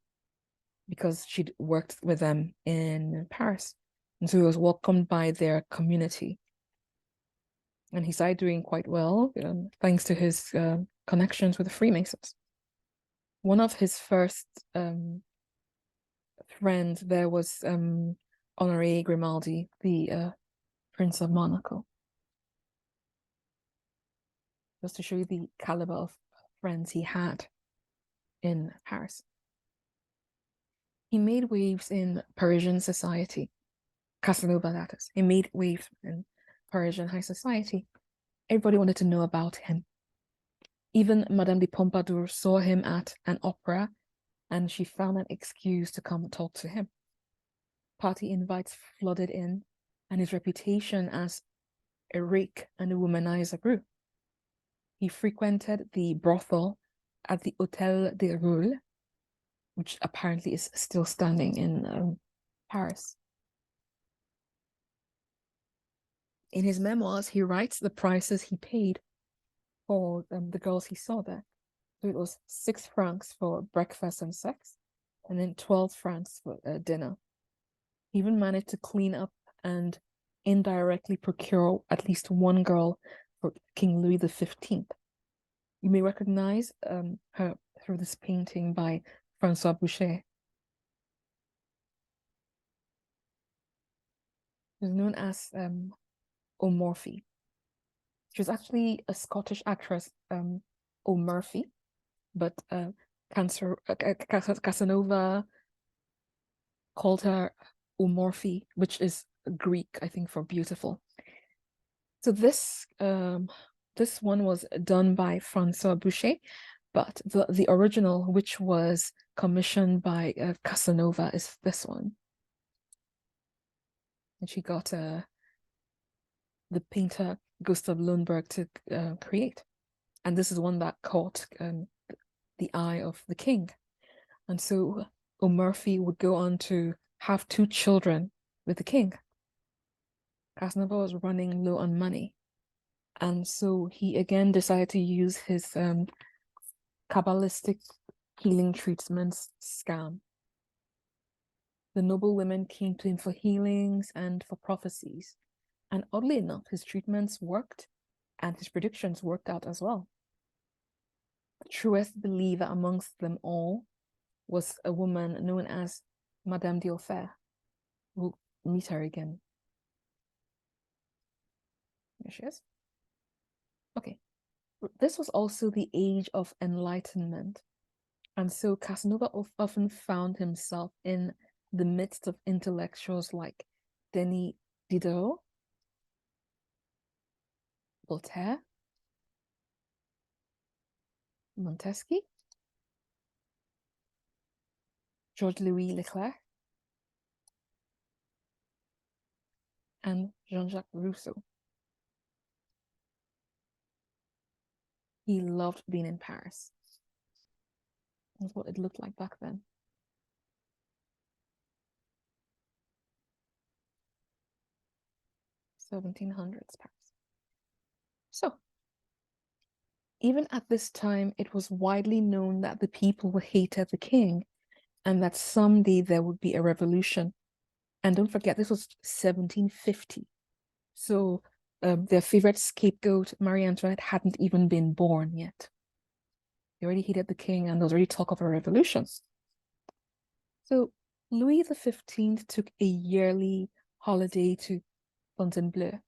because she'd worked with them in Paris, and so he was welcomed by their community. And he started doing quite well, thanks to his connections with the Freemasons. One of his first friends there was Honoré Grimaldi, the Prince of Monaco. Just to show you the caliber of friends he had in Paris. He made waves in Parisian society. Casanova, that is. He made waves in Parisian high society. Everybody wanted to know about him. Even Madame de Pompadour saw him at an opera, and she found an excuse to come talk to him. Party invites flooded in, and his reputation as a rake and a womanizer grew. He frequented the brothel at the Hôtel des Roules, which apparently is still standing in Paris. In his memoirs, he writes the prices he paid for the girls he saw there. So it was 6 francs for breakfast and sex, and then 12 francs for dinner. He even managed to clean up and indirectly procure at least one girl for King Louis XV. You may recognize her through this painting by François Boucher. She's known as O'Murphy. She was actually a Scottish actress, O'Murphy, but Casanova called her O'Murphy, which is Greek, I think, for beautiful. So this one was done by Francois Boucher, but the original, which was commissioned by Casanova, is this one. And she got the painter Gustav Lundberg to create. And this is one that caught the eye of the king. And so O'Murphy would go on to have 2 children with the king. Casanova was running low on money. And so he again decided to use his Kabbalistic healing treatments scam. The noble women came to him for healings and for prophecies. And oddly enough, his treatments worked and his predictions worked out as well. The truest believer amongst them all was a woman known as Madame d'Aufer. We'll meet her again. There she is. Okay. This was also the age of enlightenment. And so Casanova often found himself in the midst of intellectuals like Denis Diderot, Voltaire, Montesquieu, Georges-Louis Leclerc, and Jean-Jacques Rousseau. He loved being in Paris. That's what it looked like back then. (1700s) Paris. So, even at this time, it was widely known that the people hated the king and that someday there would be a revolution. And don't forget, this was 1750. So their favorite scapegoat, Marie Antoinette, hadn't even been born yet. They already hated the king and there was already talk of a revolution. So Louis XV took a yearly holiday to Fontainebleau,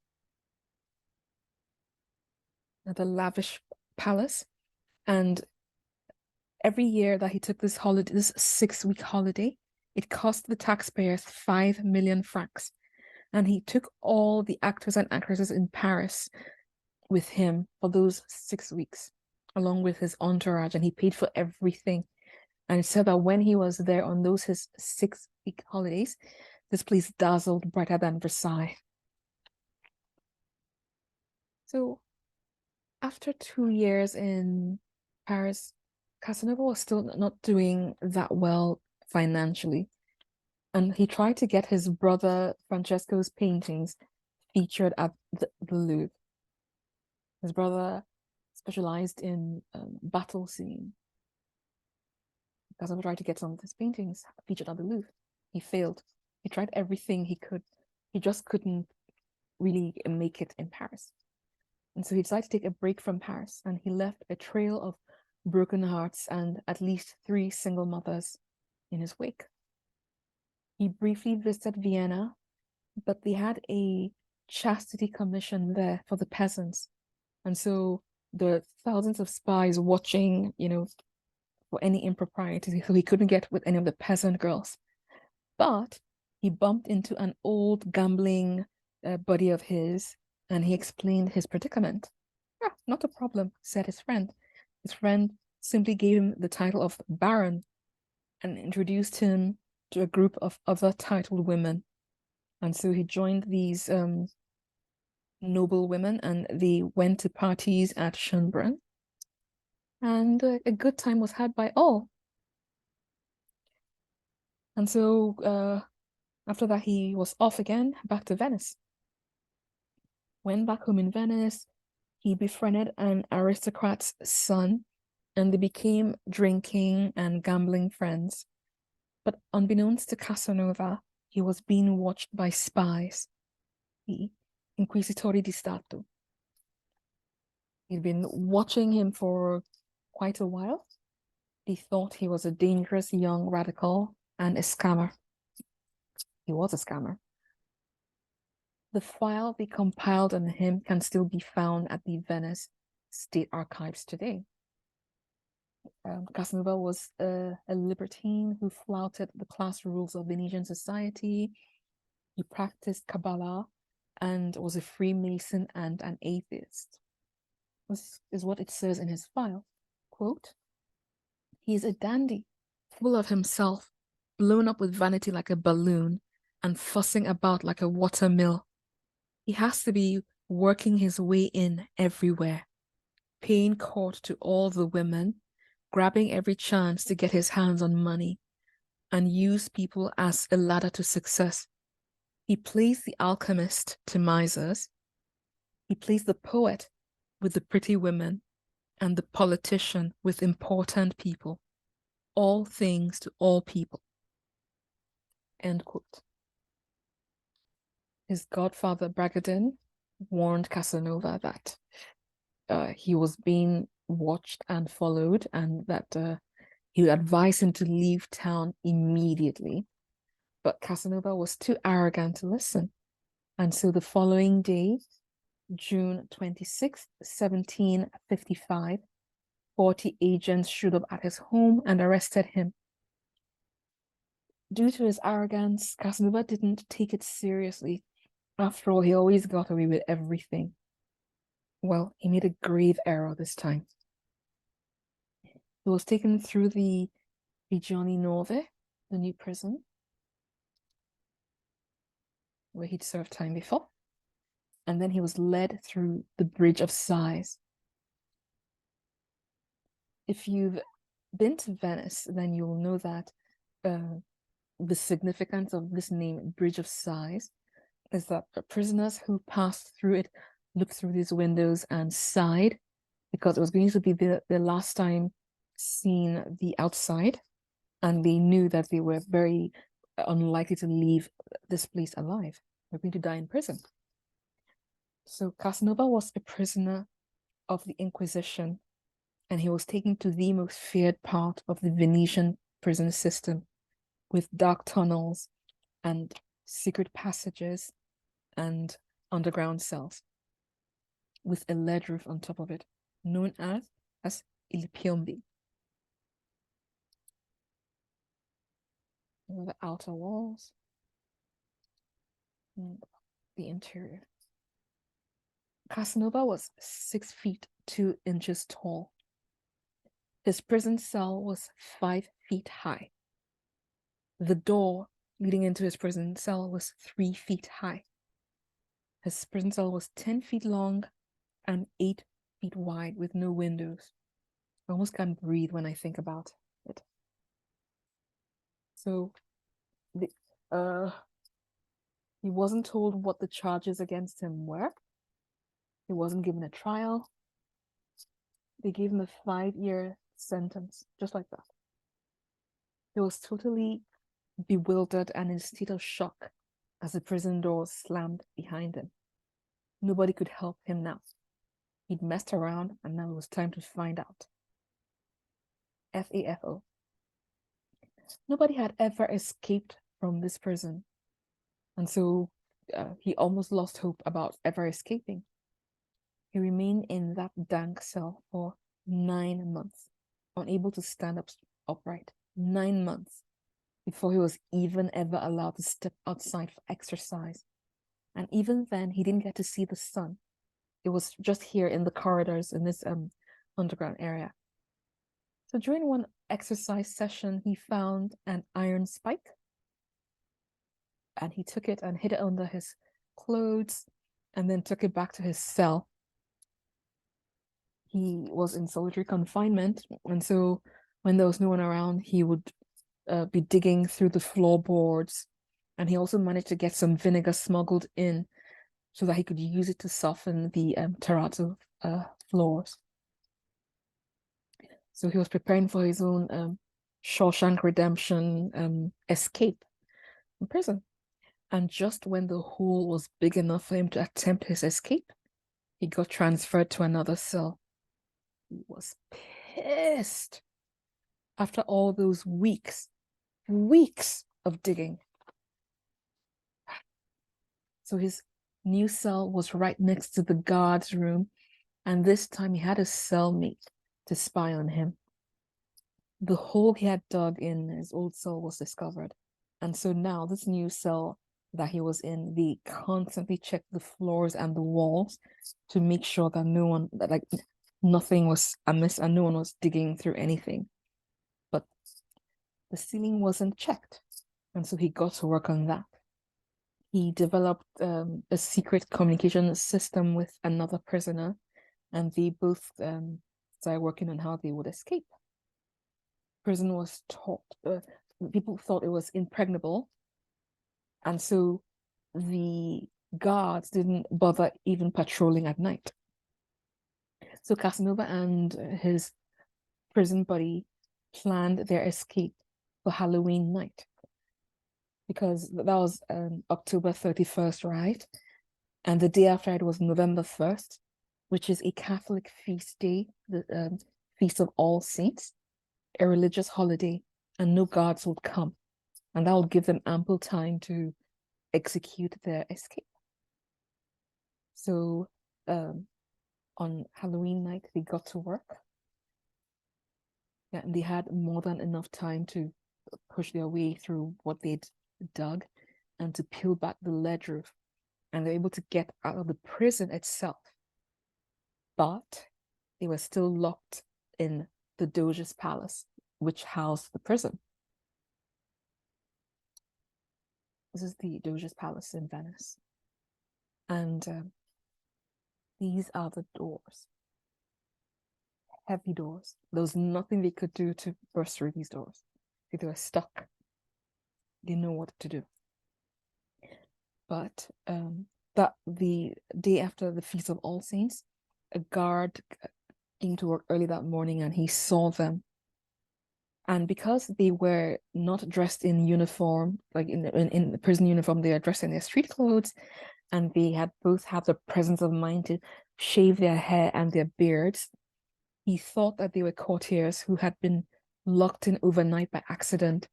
at a lavish palace. And every year that he took this holiday, this 6-week holiday, it cost the taxpayers 5 million francs. And he took all the actors and actresses in Paris with him for those 6 weeks, along with his entourage, and he paid for everything. And it said that when he was there on those his 6-week holidays, this place dazzled brighter than Versailles. So after 2 years in Paris, Casanova was still not doing that well financially. And he tried to get his brother Francesco's paintings featured at the Louvre. His brother specialized in battle scene. Casanova tried to get some of his paintings featured at the Louvre. He failed. He tried everything he could. He just couldn't really make it in Paris. And so he decided to take a break from Paris, and he left a trail of broken hearts and at least 3 single mothers in his wake. He briefly visited Vienna, but they had a chastity commission there for the peasants. And so there were thousands of spies watching, for any impropriety, so he couldn't get with any of the peasant girls. But he bumped into an old gambling buddy of his, and he explained his predicament. "Ah, not a problem," said his friend. His friend simply gave him the title of Baron and introduced him to a group of other titled women. And so he joined these noble women, and they went to parties at Schönbrunn. And a good time was had by all. And so after that, he was off again, back to Venice. When back home in Venice, he befriended an aristocrat's son, and they became drinking and gambling friends. But unbeknownst to Casanova, he was being watched by spies, the Inquisitori di Stato. He'd been watching him for quite a while. They thought he was a dangerous young radical and a scammer. He was a scammer. The file they compiled on him can still be found at the Venice State Archives today. Casanova was a libertine who flouted the class rules of Venetian society. He practiced Kabbalah and was a Freemason and an atheist. This is what it says in his file. Quote, "He is a dandy, full of himself, blown up with vanity like a balloon, and fussing about like a watermill. He has to be working his way in everywhere, paying court to all the women, grabbing every chance to get his hands on money, and use people as a ladder to success. He plays the alchemist to misers. He plays the poet with the pretty women, and the politician with important people. All things to all people." End quote. His godfather Bragadin warned Casanova that he was being watched and followed, and that he would advise him to leave town immediately. But Casanova was too arrogant to listen. And so the following day, June 26, 1755, 40 agents showed up at his home and arrested him. Due to his arrogance, Casanova didn't take it seriously. After all, he always got away with everything. Well, he made a grave error this time. He was taken through the Prigioni Nuove, the new prison, where he'd served time before. And then he was led through the Bridge of Sighs. If you've been to Venice, then you'll know that the significance of this name, Bridge of Sighs, is that prisoners who passed through it looked through these windows and sighed, because it was going to be the last time seeing the outside, and they knew that they were very unlikely to leave this place alive. They're going to die in prison. So Casanova was a prisoner of the Inquisition, and he was taken to the most feared part of the Venetian prison system, with dark tunnels and secret passages and underground cells, with a lead roof on top of it, known as Il Piombi. The outer walls and the interior. Casanova was 6 feet 2 inches tall. His prison cell was 5 feet high. The door leading into his prison cell was 3 feet high. His prison cell was 10 feet long and 8 feet wide, with no windows. I almost can't breathe when I think about it. So he wasn't told what the charges against him were. He wasn't given a trial. They gave him a 5-year sentence, just like that. He was totally bewildered and in a state of shock as the prison doors slammed behind him. Nobody could help him now. He'd messed around, and now it was time to find out. FAFO. Nobody had ever escaped from this prison, and so he almost lost hope about ever escaping. He remained in that dank cell for 9 months, unable to stand up upright. 9 months before he was even ever allowed to step outside for exercise. And even then, he didn't get to see the sun. It was just here in the corridors in this underground area. So during one exercise session, he found an iron spike, and he took it and hid it under his clothes, and then took it back to his cell. He was in solitary confinement, and so when there was no one around, he would be digging through the floorboards, and he also managed to get some vinegar smuggled in so that he could use it to soften the terrazzo floors. So he was preparing for his own Shawshank Redemption escape from prison. And just when the hole was big enough for him to attempt his escape, he got transferred to another cell. He was pissed after all those weeks of digging. So his new cell was right next to the guard's room, and this time he had a cellmate to spy on him. The hole he had dug in his old cell was discovered, and so now this new cell that he was in, they constantly checked the floors and the walls to make sure that no one, that like nothing was amiss and no one was digging through anything. But the ceiling wasn't checked. And so he got to work on that. He developed a secret communication system with another prisoner, and they both started working on how they would escape. Prison was taught, people thought it was impregnable, and so the guards didn't bother even patrolling at night. So Casanova and his prison buddy planned their escape for Halloween night, because that was October 31st, right? And the day after it was November 1st, which is a Catholic feast day, the Feast of All Saints, a religious holiday, and no guards would come. And that will give them ample time to execute their escape. So on Halloween night, they got to work. Yeah, and they had more than enough time to push their way through what they'd dug and to peel back the lead roof. And they're able to get out of the prison itself. But they were still locked in the Doge's palace, which housed the prison. This is the Doge's palace in Venice. And these are the doors. Heavy doors. There was nothing they could do to burst through these doors. They were stuck. They didn't know what to do. But that the day after the Feast of All Saints, a guard came to work early that morning and he saw them. And because they were not dressed in uniform, like in the prison uniform, they were dressed in their street clothes, and they had both had the presence of mind to shave their hair and their beards. He thought that they were courtiers who had been locked in overnight by accident.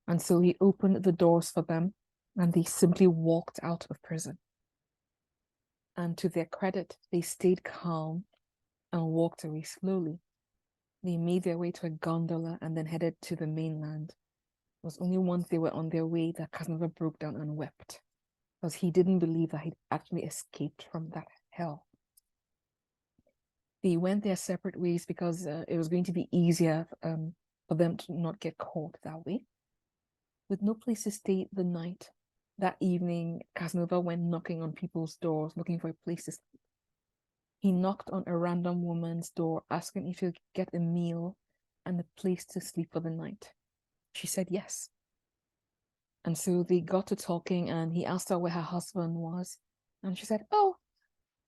And so he opened the doors for them, and they simply walked out of prison. And to their credit, they stayed calm and walked away slowly. They made their way to a gondola and then headed to the mainland. It was only once they were on their way that Casanova broke down and wept, because he didn't believe that he'd actually escaped from that hell. They went their separate ways because it was going to be easier for them to not get caught that way. With no place to stay the night, that evening, Casanova went knocking on people's doors, looking for a place to sleep. He knocked on a random woman's door, asking if he could get a meal and a place to sleep for the night. She said yes. And so they got to talking, and he asked her where her husband was. And she said, oh,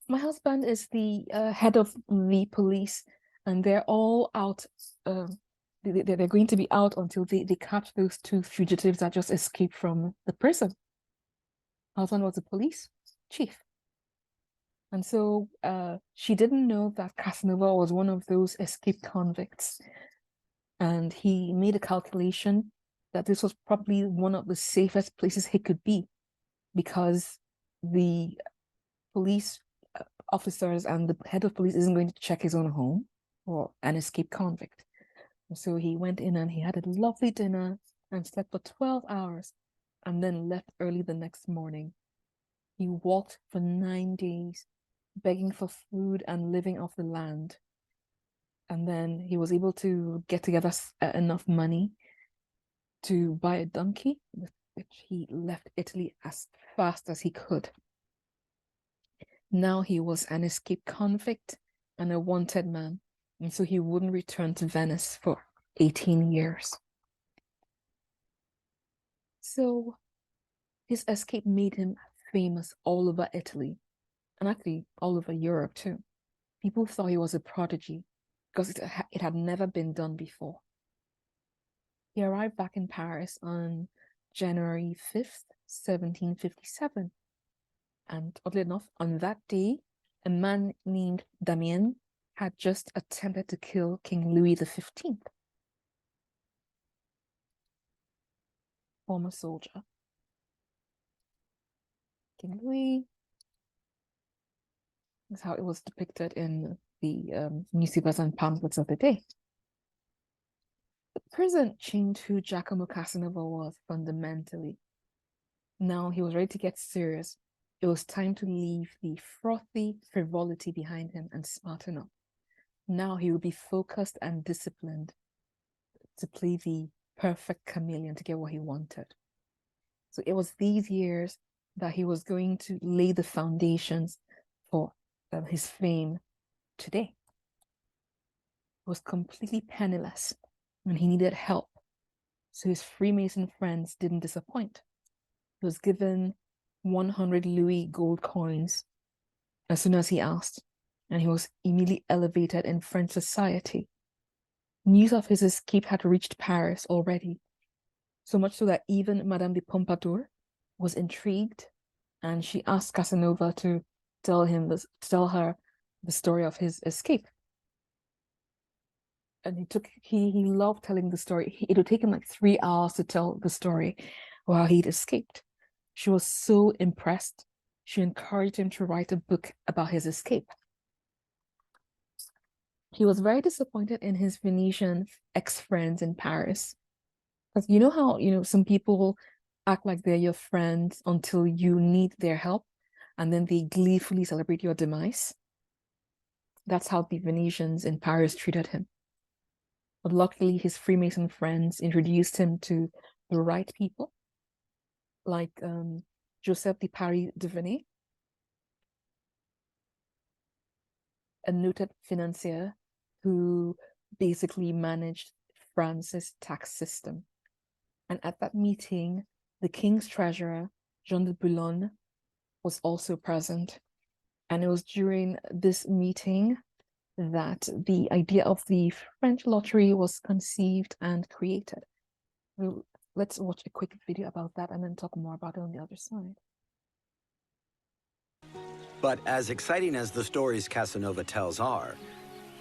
my husband is the head of the police, and they're all out. They're going to be out until they catch those two fugitives that just escaped from the prison. Her husband was a police chief. And so she didn't know that Casanova was one of those escaped convicts. And he made a calculation that this was probably one of the safest places he could be, because the police officers and the head of police isn't going to check his own home or an escaped convict. And so he went in and he had a lovely dinner and slept for 12 hours and then left early the next morning. He walked for 9 days, begging for food and living off the land. And then he was able to get together enough money to buy a donkey, with which he left Italy as fast as he could. Now he was an escaped convict and a wanted man, and so he wouldn't return to Venice for 18 years. So his escape made him famous all over Italy, and actually all over Europe too. People thought he was a prodigy because it had never been done before. He arrived back in Paris on January 5th, 1757. And oddly enough, on that day, a man named Damien had just attempted to kill King Louis XV, former soldier. King Louis is how it was depicted in the newspapers and pamphlets of the day. The prison changed who Giacomo Casanova was fundamentally. Now he was ready to get serious. It was time to leave the frothy frivolity behind him and smarten up. Now he would be focused and disciplined to play the perfect chameleon to get what he wanted. So it was these years that he was going to lay the foundations for his fame today. He was completely penniless and he needed help. So his Freemason friends didn't disappoint. He was given 100 Louis gold coins as soon as he asked, and he was immediately elevated in French society. News of his escape had reached Paris already, so much so that even Madame de Pompadour was intrigued, and she asked Casanova to tell her the story of his escape. And he loved telling the story. It would take him like 3 hours to tell the story while he'd escaped. She was so impressed, she encouraged him to write a book about his escape. He was very disappointed in his Venetian ex-friends in Paris. Because you know how, some people act like they're your friends until you need their help, and then they gleefully celebrate your demise? That's how the Venetians in Paris treated him. But luckily, his Freemason friends introduced him to the right people, like Joseph de Paris de Venay, a noted financier who basically managed France's tax system. And at that meeting, the king's treasurer, Jean de Boulogne, was also present. And it was during this meeting that the idea of the French lottery was conceived and created. Let's watch a quick video about that and then talk more about it on the other side. But as exciting as the stories Casanova tells are,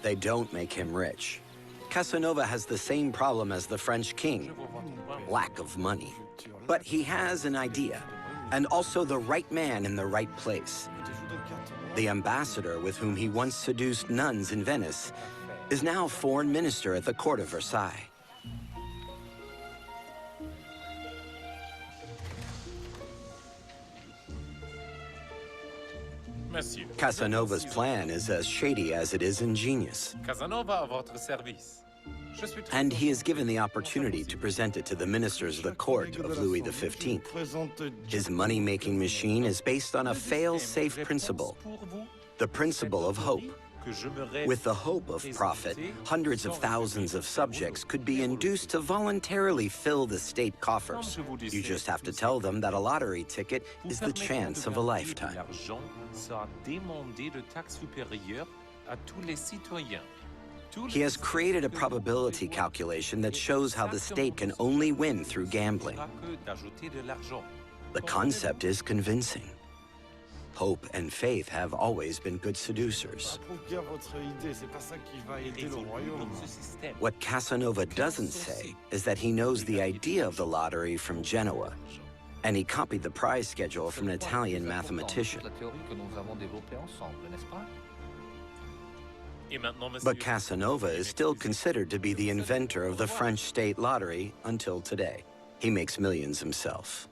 they don't make him rich. Casanova has the same problem as the French king, lack of money. But he has an idea, and also the right man in the right place. The ambassador with whom he once seduced nuns in Venice is now foreign minister at the court of Versailles. Monsieur. Casanova's plan is as shady as it is ingenious. Casanova à votre service. And he is given the opportunity to present it to the ministers of the court of Louis XV. His money-making machine is based on a fail-safe principle, the principle of hope. With the hope of profit, hundreds of thousands of subjects could be induced to voluntarily fill the state coffers. You just have to tell them that a lottery ticket is the chance of a lifetime. He has created a probability calculation that shows how the state can only win through gambling. The concept is convincing. Hope and faith have always been good seducers. What Casanova doesn't say is that he knows the idea of the lottery from Genoa, and he copied the prize schedule from an Italian mathematician. But Casanova is still considered to be the inventor of the French state lottery until today. He makes millions himself.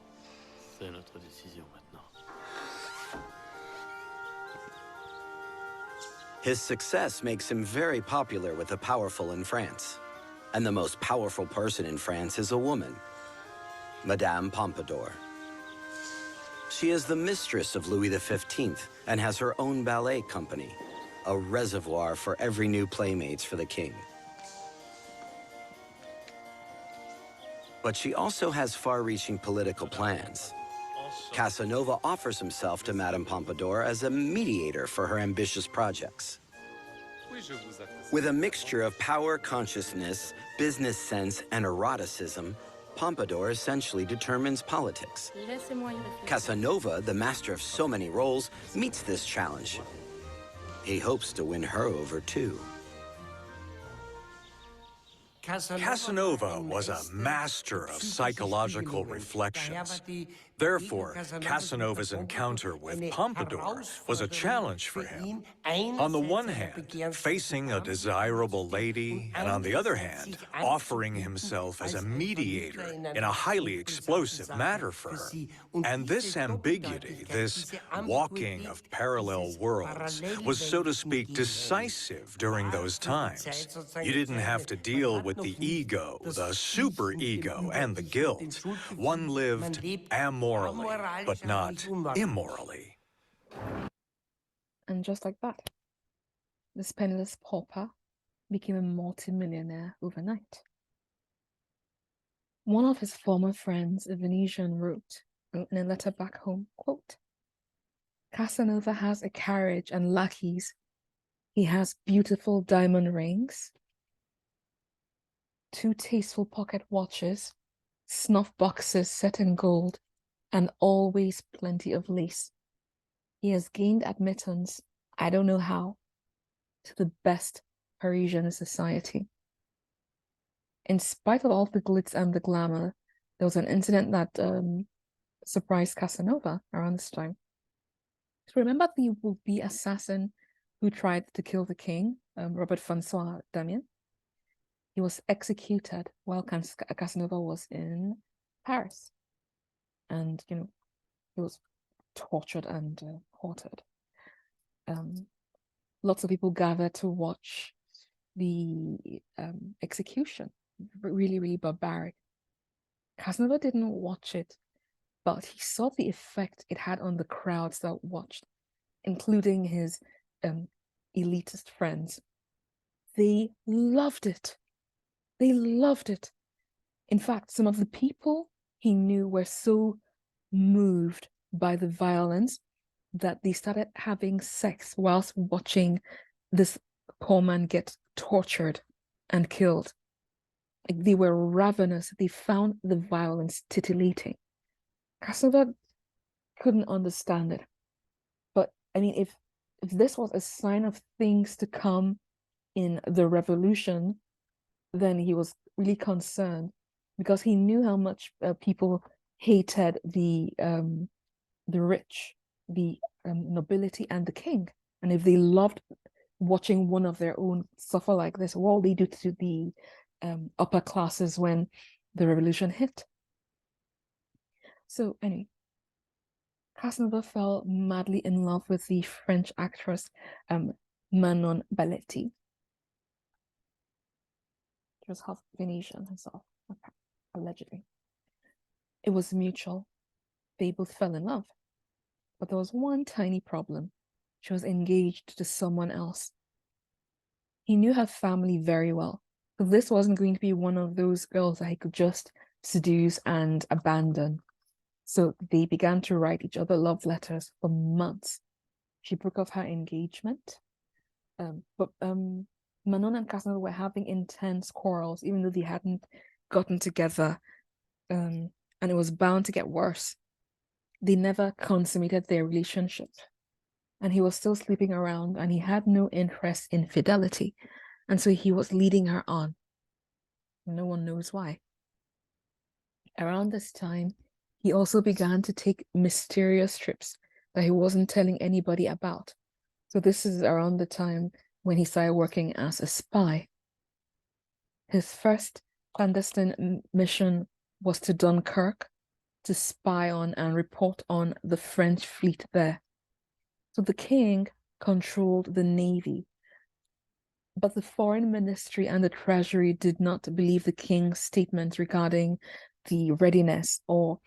His success makes him very popular with the powerful in France. And the most powerful person in France is a woman, Madame Pompadour. She is the mistress of Louis XV and has her own ballet company, a reservoir for every new playmates for the king. But she also has far-reaching political plans. Casanova offers himself to Madame Pompadour as a mediator for her ambitious projects. With a mixture of power consciousness, business sense, and eroticism, Pompadour essentially determines politics. Casanova, the master of so many roles, meets this challenge. He hopes to win her over too. Casanova was a master of psychological reflections. Therefore, Casanova's encounter with Pompadour was a challenge for him. On the one hand, facing a desirable lady, and on the other hand, offering himself as a mediator in a highly explosive matter for her. And this ambiguity, this walking of parallel worlds, was, so to speak, decisive during those times. You didn't have to deal with the ego, the superego, and the guilt. One lived amorally, but not immorally. And just like that, this penniless pauper became a multimillionaire overnight. One of his former friends, a Venetian, wrote in a letter back home, quote, "Casanova has a carriage and lackeys. He has beautiful diamond rings, 2 tasteful pocket watches, snuff boxes set in gold, and always plenty of lace. He has gained admittance, I don't know how, to the best Parisian society." In spite of all the glitz and the glamour, there was an incident that surprised Casanova around this time. So remember the would-be assassin who tried to kill the king, Robert Francois Damien? He was executed while Casanova was in Paris. And, you know, he was tortured and quartered. Lots of people gathered to watch the execution. Really, really barbaric. Casanova didn't watch it, but he saw the effect it had on the crowds that watched, including his elitist friends. They loved it. They loved it. In fact, some of the people he knew were so moved by the violence that they started having sex whilst watching this poor man get tortured and killed. Like, they were ravenous. They found the violence titillating. Casanova couldn't understand it. But I mean, if this was a sign of things to come in the revolution, then he was really concerned, because he knew how much people hated the rich, the nobility, and the king. And if they loved watching one of their own suffer like this, what will they do to the upper classes when the revolution hit? So anyway, Casanova fell madly in love with the French actress Manon Balletti. She was half Venetian herself, allegedly. It was mutual. They both fell in love. But there was one tiny problem. She was engaged to someone else. He knew her family very well. So this wasn't going to be one of those girls that he could just seduce and abandon. So they began to write each other love letters for months. She broke off her engagement. But Manon and Casanova were having intense quarrels, even though they hadn't gotten together. And it was bound to get worse. They never consummated their relationship. And he was still sleeping around, and he had no interest in fidelity. And so he was leading her on. No one knows why. Around this time, he also began to take mysterious trips that he wasn't telling anybody about. So this is around the time when he started working as a spy. His first clandestine mission was to Dunkirk to spy on and report on the French fleet there. So the king controlled the navy, but the foreign ministry and the treasury did not believe the king's statement regarding the readiness or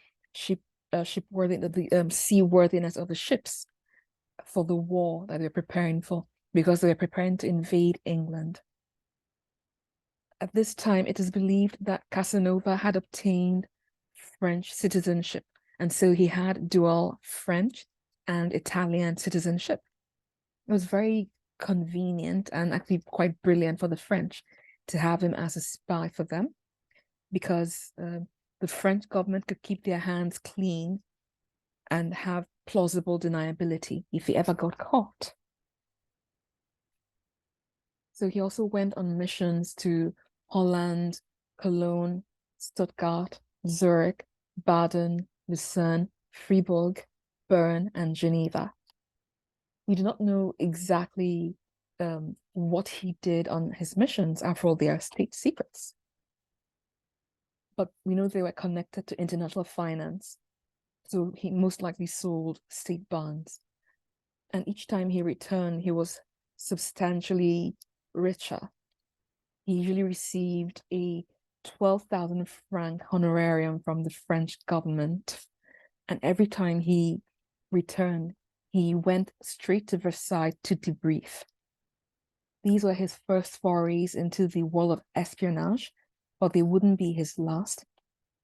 seaworthiness of the ships for the war that they're preparing for, because they were preparing to invade England. At this time, it is believed that Casanova had obtained French citizenship, and so he had dual French and Italian citizenship. It was very convenient and actually quite brilliant for the French to have him as a spy for them, because the French government could keep their hands clean and have plausible deniability if he ever got caught. So he also went on missions to Holland, Cologne, Stuttgart, Zurich, Baden, Lucerne, Fribourg, Bern, and Geneva. We do not know exactly what he did on his missions. After all, they are state secrets. But we know they were connected to international finance. So he most likely sold state bonds. And each time he returned, he was substantially richer. He usually received a 12,000 franc honorarium from the French government. And every time he returned, he went straight to Versailles to debrief. These were his first forays into the world of espionage, but they wouldn't be his last,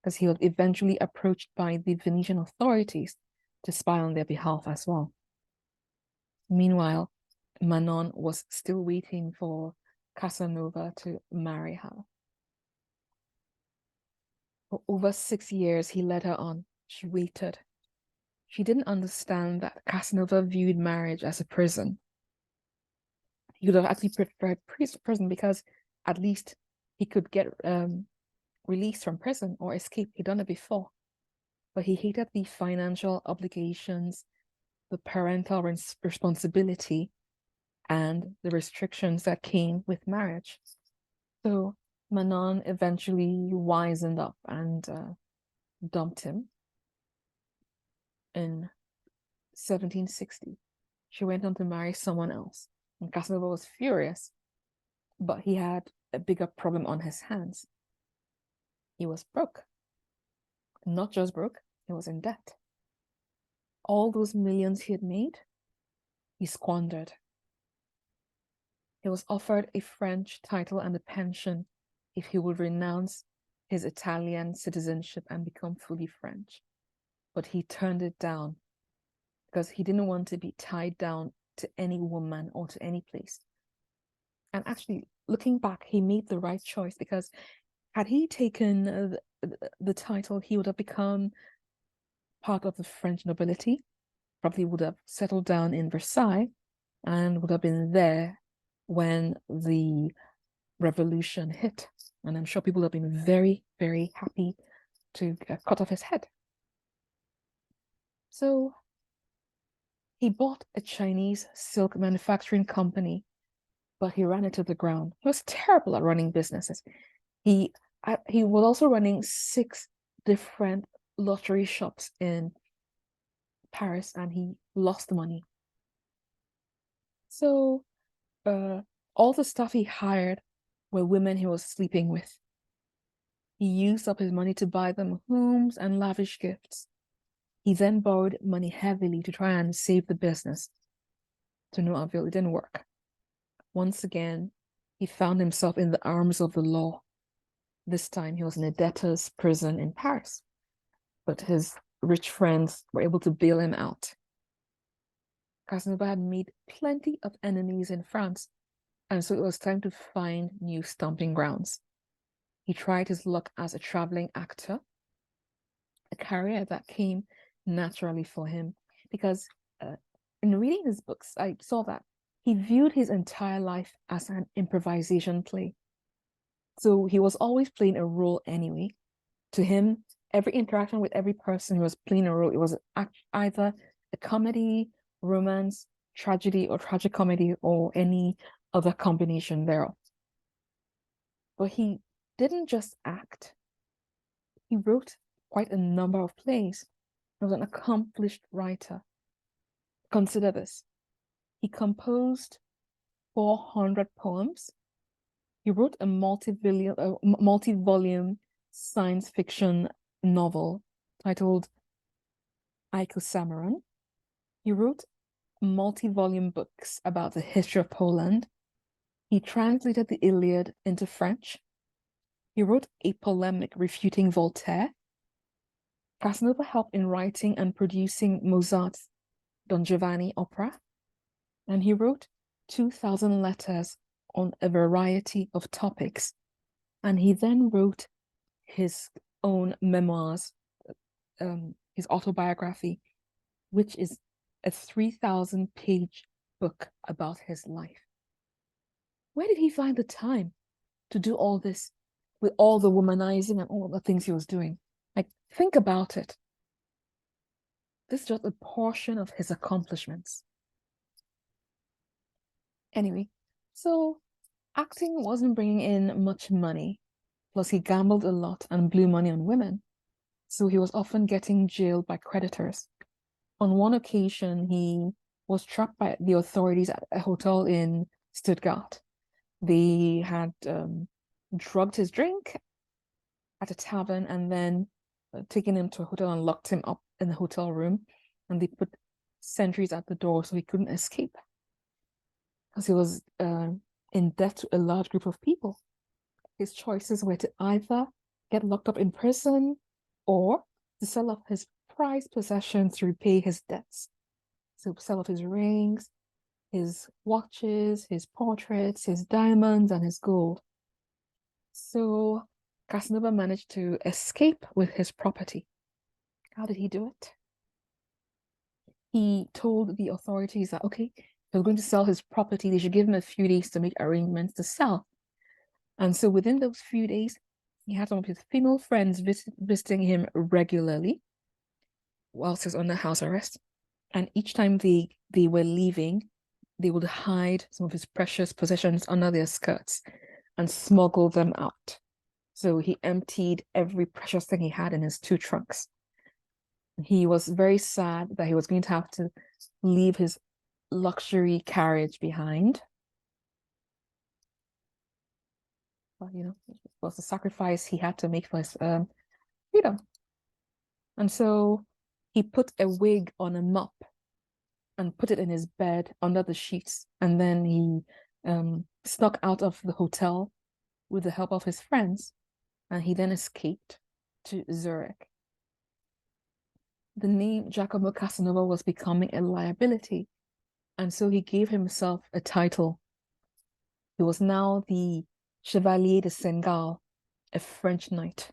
because he was eventually approached by the Venetian authorities to spy on their behalf as well. Meanwhile, Manon was still waiting for Casanova to marry her. For over 6 years, he led her on. She waited. She didn't understand that Casanova viewed marriage as a prison. He would have actually preferred prison because at least he could get released from prison or escape. He'd done it before. But he hated the financial obligations, the parental responsibility, and the restrictions that came with marriage. So Manon eventually wisened up and dumped him in 1760. She went on to marry someone else, and Casanova was furious, but he had a bigger problem on his hands. He was broke. Not just broke, he was in debt. All those millions he had made, he squandered. He was offered a French title and a pension if he would renounce his Italian citizenship and become fully French. But he turned it down because he didn't want to be tied down to any woman or to any place. And actually, looking back, he made the right choice, because had he taken the title, he would have become part of the French nobility, probably would have settled down in Versailles, and would have been there when the revolution hit. And I'm sure people have been very, very happy to cut off his head. So he bought a Chinese silk manufacturing company, but he ran it to the ground. He was terrible at running businesses. He was also running 6 different lottery shops in Paris, and he lost the money. So all the staff he hired were women he was sleeping with. He used up his money to buy them homes and lavish gifts. He then borrowed money heavily to try and save the business. To no avail, it didn't work. Once again, he found himself in the arms of the law. This time he was in a debtor's prison in Paris, but his rich friends were able to bail him out. Casanova had made plenty of enemies in France, and so it was time to find new stomping grounds. He tried his luck as a traveling actor, a career that came naturally for him, because in reading his books, I saw that he viewed his entire life as an improvisation play. So he was always playing a role anyway. To him, every interaction with every person who was playing a role, it was either a comedy, romance, tragedy, or tragicomedy, or any other combination thereof. But he didn't just act. He wrote quite a number of plays. He was an accomplished writer. Consider this. He composed 400 poems. He wrote a multi-volume science fiction novel titled Icosameron. He wrote multi-volume books about the history of Poland. He translated the Iliad into French. He wrote a polemic refuting Voltaire. Casanova helped in writing and producing Mozart's Don Giovanni opera. And he wrote 2,000 letters on a variety of topics. And he then wrote his own memoirs, his autobiography, which is a 3,000-page book about his life. Where did he find the time to do all this with all the womanizing and all the things he was doing? Like, think about it. This is just a portion of his accomplishments. Anyway, so acting wasn't bringing in much money. Plus, he gambled a lot and blew money on women. So he was often getting jailed by creditors. On one occasion, he was trapped by the authorities at a hotel in Stuttgart. They had drugged his drink at a tavern and then taken him to a hotel and locked him up in the hotel room. And they put sentries at the door so he couldn't escape, because he was in debt to a large group of people. His choices were to either get locked up in prison or to sell off his prized possessions to repay his debts. So sell off his rings, his watches, his portraits, his diamonds, and his gold. So Casanova managed to escape with his property. How did he do it? He told the authorities that, okay, he was going to sell his property. They should give him a few days to make arrangements to sell. And so within those few days, he had some of his female friends visiting him regularly whilst he was under house arrest. And each time they were leaving, they would hide some of his precious possessions under their skirts and smuggle them out. So he emptied every precious thing he had in his 2 trunks. He was very sad that he was going to have to leave his luxury carriage behind. But, you know, it was a sacrifice he had to make for his freedom. And so he put a wig on a mop and put it in his bed under the sheets. And then he snuck out of the hotel with the help of his friends. And he then escaped to Zurich. The name Giacomo Casanova was becoming a liability. And so he gave himself a title. He was now the Chevalier de Senegal, a French knight.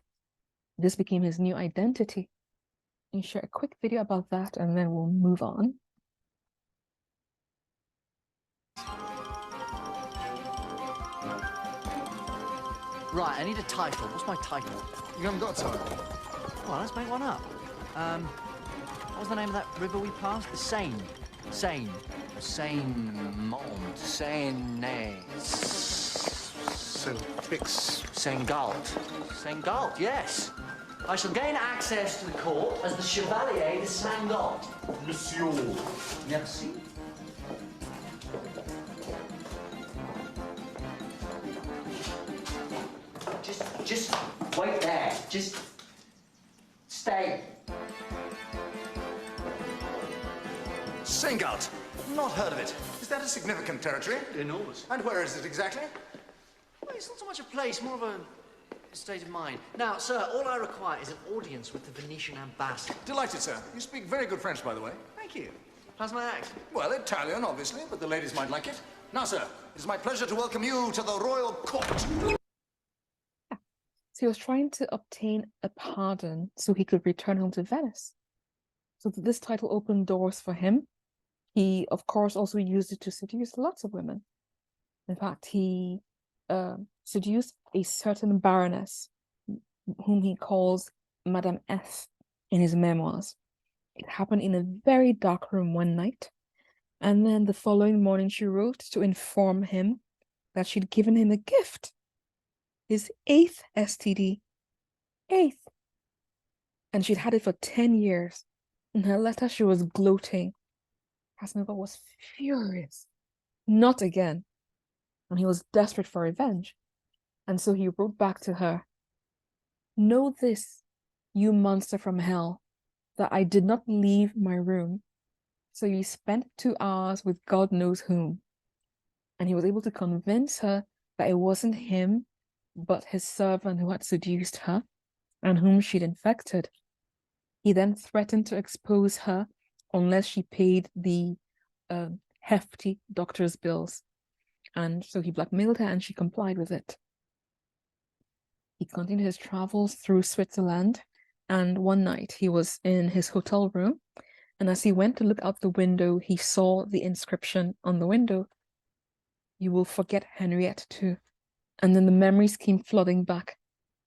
This became his new identity. I'll share a quick video about that and then we'll move on. Right, I need a title. What's my title? You haven't got a title? Well, let's make one up. What was the name of that river we passed? The Seine. Seine. Seine-Mont. Saint-Galt. Saint-Galt, yes. I shall gain access to the court as the Chevalier de Saint-Galt. Monsieur. Merci. Just wait there. Just stay. Saint-Galt. Not heard of it. Is that a significant territory? Enormous. And where is it exactly? Well, it's not so much a place, more of a state of mind. Now, sir, all I require is an audience with the Venetian ambassador. Delighted, sir. You speak very good French, by the way. Thank you. How's my accent? Well, Italian, obviously, but the ladies might like it. Now, sir, it is my pleasure to welcome you to the royal court. So he was trying to obtain a pardon so he could return home to Venice. So this title opened doors for him. He, of course, also used it to seduce lots of women. In fact, he seduced a certain baroness, whom he calls Madame F in his memoirs. It happened in a very dark room one night. And then the following morning, she wrote to inform him that she'd given him a gift. His 8th STD. 8th. And she'd had it for 10 years. In her letter, she was gloating. Casanova was furious. Not again. And he was desperate for revenge. And so he wrote back to her, "Know this, you monster from hell, that I did not leave my room. So you spent 2 hours with God knows whom." And he was able to convince her that it wasn't him, but his servant who had seduced her and whom she'd infected. He then threatened to expose her unless she paid the hefty doctor's bills. And so he blackmailed her and she complied with it. He continued his travels through Switzerland. And one night he was in his hotel room. And as he went to look out the window, he saw the inscription on the window, "You will forget Henriette too." And then the memories came flooding back.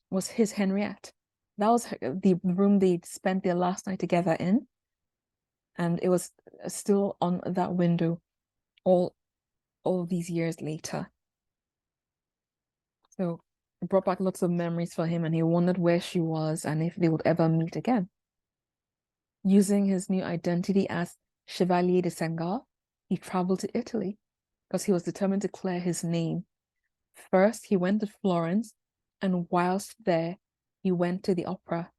Was his Henriette. That was the room they spent their last night together in. And it was still on that window all these years later. So it brought back lots of memories for him, and he wondered where she was and if they would ever meet again. Using his new identity as Chevalier de Senghal, he traveled to Italy because he was determined to clear his name. First, he went to Florence, and whilst there, he went to the opera.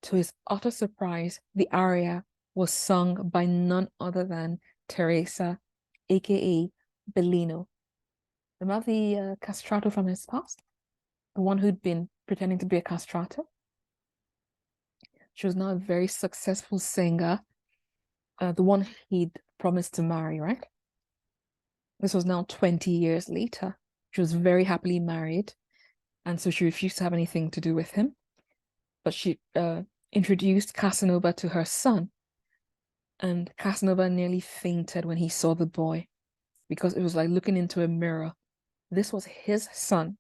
To his utter surprise, the aria was sung by none other than Teresa, aka Bellino. Remember the castrato from his past? The one who'd been pretending to be a castrato? She was now a very successful singer, the one he'd promised to marry, right? This was now 20 years later. She was very happily married, and so she refused to have anything to do with him. But she introduced Casanova to her son, and Casanova nearly fainted when he saw the boy, because it was like looking into a mirror. This was his son.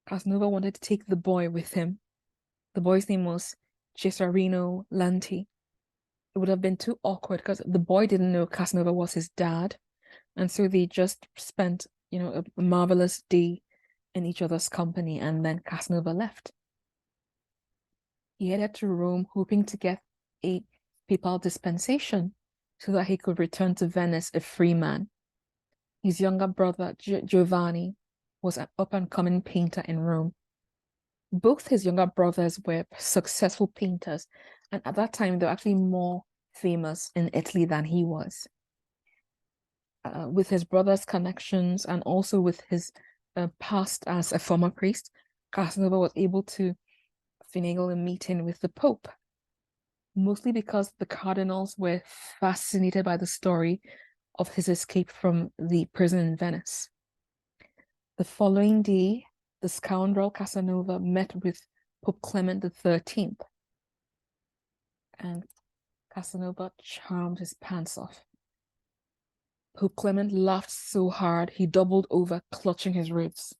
Casanova wanted to take the boy with him. The boy's name was Cesarino Lanti. It would have been too awkward because the boy didn't know Casanova was his dad. And so they just spent, a marvelous day in each other's company, and then Casanova left. He headed to Rome, hoping to get a papal dispensation so that he could return to Venice a free man. His younger brother, Giovanni, was an up-and-coming painter in Rome. Both his younger brothers were successful painters, and at that time, they were actually more famous in Italy than he was. With his brother's connections and also with his past as a former priest, Casanova was able to finagle a meeting with the Pope, mostly because the cardinals were fascinated by the story of his escape from the prison in Venice. The following day, the scoundrel Casanova met with Pope Clement XIII, and Casanova charmed his pants off. Pope Clement laughed so hard he doubled over, clutching his ribs.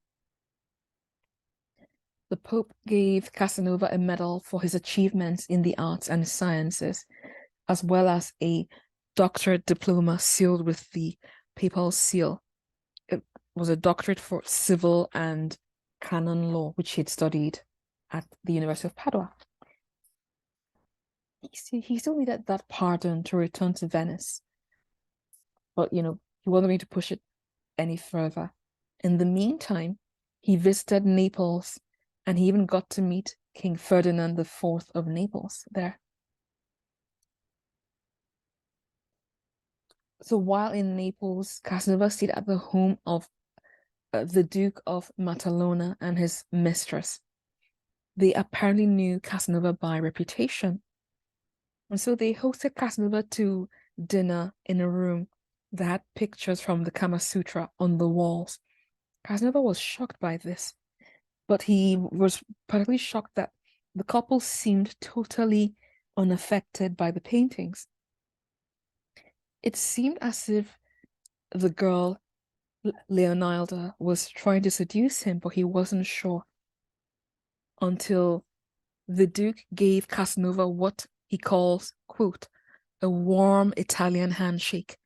The Pope gave Casanova a medal for his achievements in the arts and sciences, as well as a doctorate diploma sealed with the papal seal. It was a doctorate for civil and canon law, which he'd studied at the University of Padua. He still needed that pardon to return to Venice, but he wasn't going to push it any further. In the meantime, he visited Naples, and he even got to meet King Ferdinand IV of Naples there. So while in Naples, Casanova stayed at the home of the Duke of Matalona and his mistress. They apparently knew Casanova by reputation. And so they hosted Casanova to dinner in a room that had pictures from the Kama Sutra on the walls. Casanova was shocked by this, but he was particularly shocked that the couple seemed totally unaffected by the paintings. It seemed as if the girl, Leonilda, was trying to seduce him, but he wasn't sure until the Duke gave Casanova what he calls, quote, a warm Italian handshake.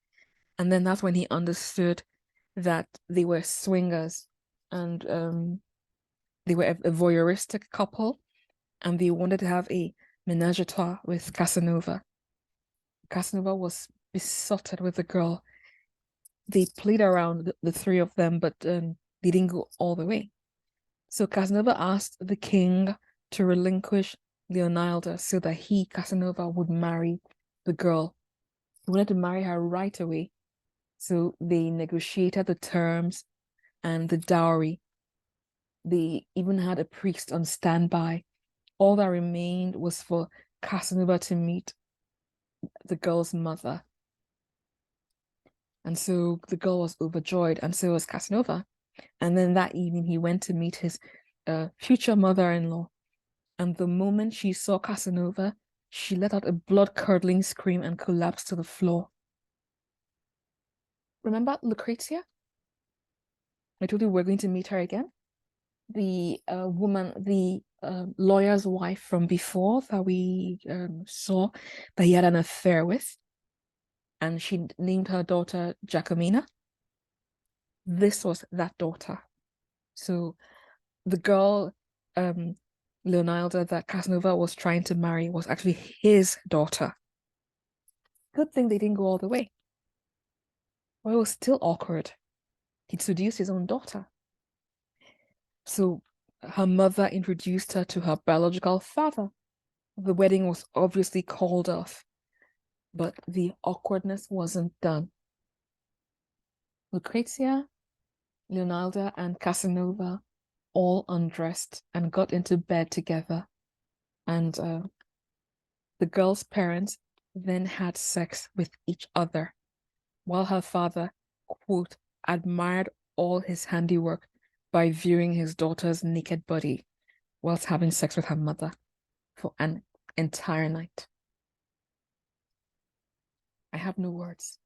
And then that's when he understood that they were swingers, and they were a voyeuristic couple, and they wanted to have a menage a trois with Casanova. Casanova was besotted with the girl. They played around, the three of them, but they didn't go all the way. So Casanova asked the king to relinquish Leonilda so that he, Casanova, would marry the girl. He wanted to marry her right away. So they negotiated the terms and the dowry. They even had a priest on standby. All that remained was for Casanova to meet the girl's mother. And so the girl was overjoyed, and so was Casanova. And then that evening, he went to meet his future mother-in-law. And the moment she saw Casanova, she let out a blood-curdling scream and collapsed to the floor. Remember Lucrezia? I told you we're going to meet her again. The woman, the lawyer's wife from before that we saw that he had an affair with, and she named her daughter Giacomina. This was that daughter. So the girl, Leonilda, that Casanova was trying to marry was actually his daughter. Good thing they didn't go all the way. Well, it was still awkward. He'd seduced his own daughter. So her mother introduced her to her biological father. The wedding was obviously called off, but the awkwardness wasn't done. Lucrezia, Leonilda, and Casanova all undressed and got into bed together. And the girl's parents then had sex with each other, while her father, quote, admired all his handiwork by viewing his daughter's naked body whilst having sex with her mother for an entire night. I have no words.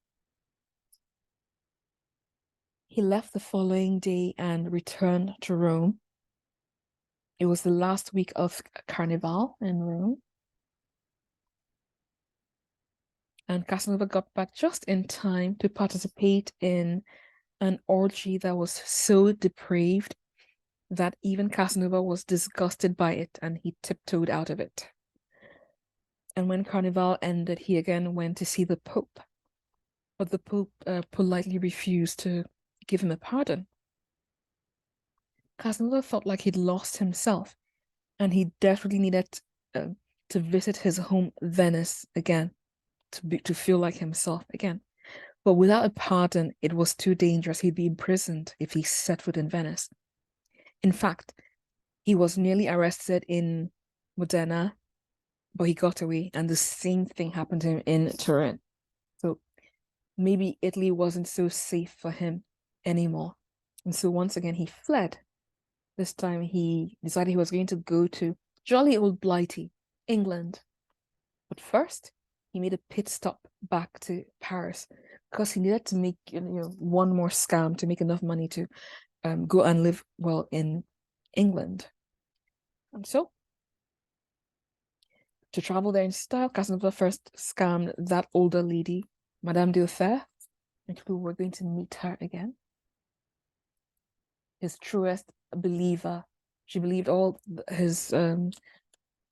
He left the following day and returned to Rome. It was the last week of Carnival in Rome. And Casanova got back just in time to participate in an orgy that was so depraved that even Casanova was disgusted by it and he tiptoed out of it. And when Carnival ended, he again went to see the Pope. But the Pope politely refused to give him a pardon. Casanova felt like he'd lost himself and he desperately needed to visit his home Venice again, to feel like himself again. But without a pardon, it was too dangerous. He'd be imprisoned if he set foot in Venice. In fact, he was nearly arrested in Modena, but he got away, and the same thing happened to him in Turin. So maybe Italy wasn't so safe for him anymore. And so once again, he fled. This time he decided he was going to go to jolly old Blighty, England. But first, he made a pit stop back to Paris because he needed to make one more scam to make enough money to go and live well in England. And so, to travel there in style, Casanova first scammed that older lady, Madame d'Auteuil, and we were going to meet her again. His truest believer. She believed all his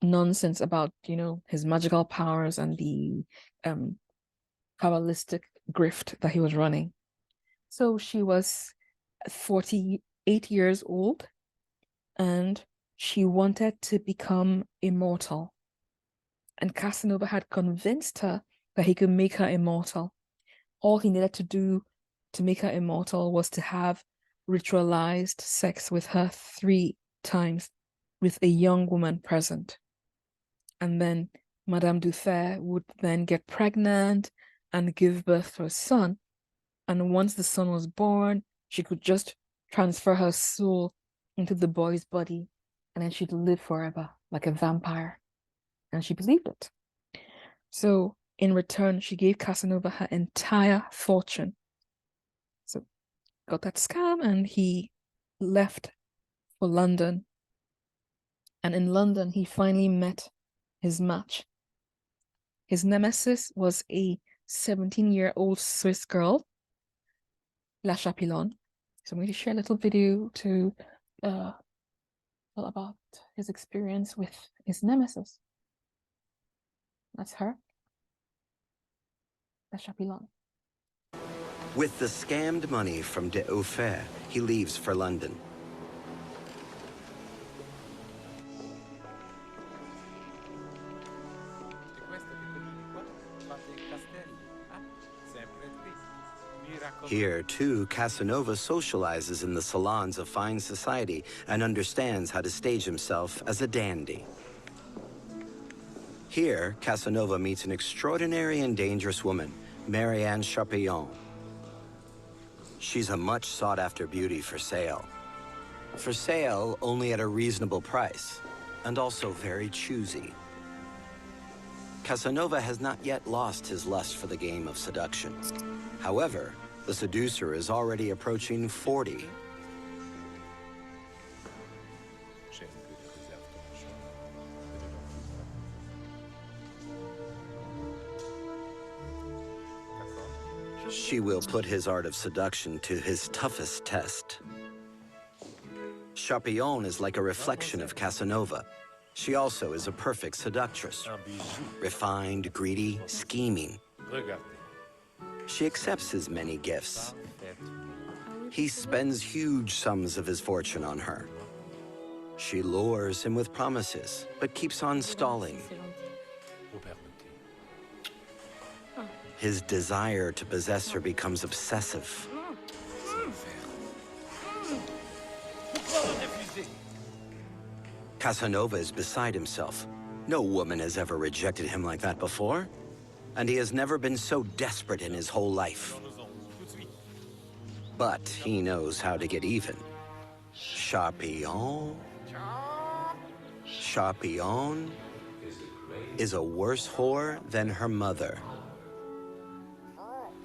nonsense about, his magical powers and the Kabbalistic grift that he was running. So she was 48 years old and she wanted to become immortal. And Casanova had convinced her that he could make her immortal. All he needed to do to make her immortal was to have ritualized sex with her 3 times with a young woman present. And then Madame d'Auteuil would then get pregnant and give birth to a son. And once the son was born, she could just transfer her soul into the boy's body, and then she'd live forever like a vampire. And she believed it. So in return, she gave Casanova her entire fortune. So got that scam, and he left for London. And in London, he finally met his match. His nemesis was a 17-year-old Swiss girl, La Chapillon. So I'm going to share a little video to tell about his experience with his nemesis. That's her, La Chapillon. With the scammed money from d'Auteuil, he leaves for London. Here, too, Casanova socializes in the salons of fine society and understands how to stage himself as a dandy. Here, Casanova meets an extraordinary and dangerous woman, Marianne Chapillon. She's a much sought-after beauty for sale. For sale only at a reasonable price, and also very choosy. Casanova has not yet lost his lust for the game of seduction. However, the seducer is already approaching 40, She will put his art of seduction to his toughest test. Charpillon is like a reflection of Casanova. She also is a perfect seductress. Refined, greedy, scheming. She accepts his many gifts. He spends huge sums of his fortune on her. She lures him with promises, but keeps on stalling. His desire to possess her becomes obsessive. Casanova is beside himself. No woman has ever rejected him like that before, and he has never been so desperate in his whole life. But he knows how to get even. Charpillon is a worse whore than her mother.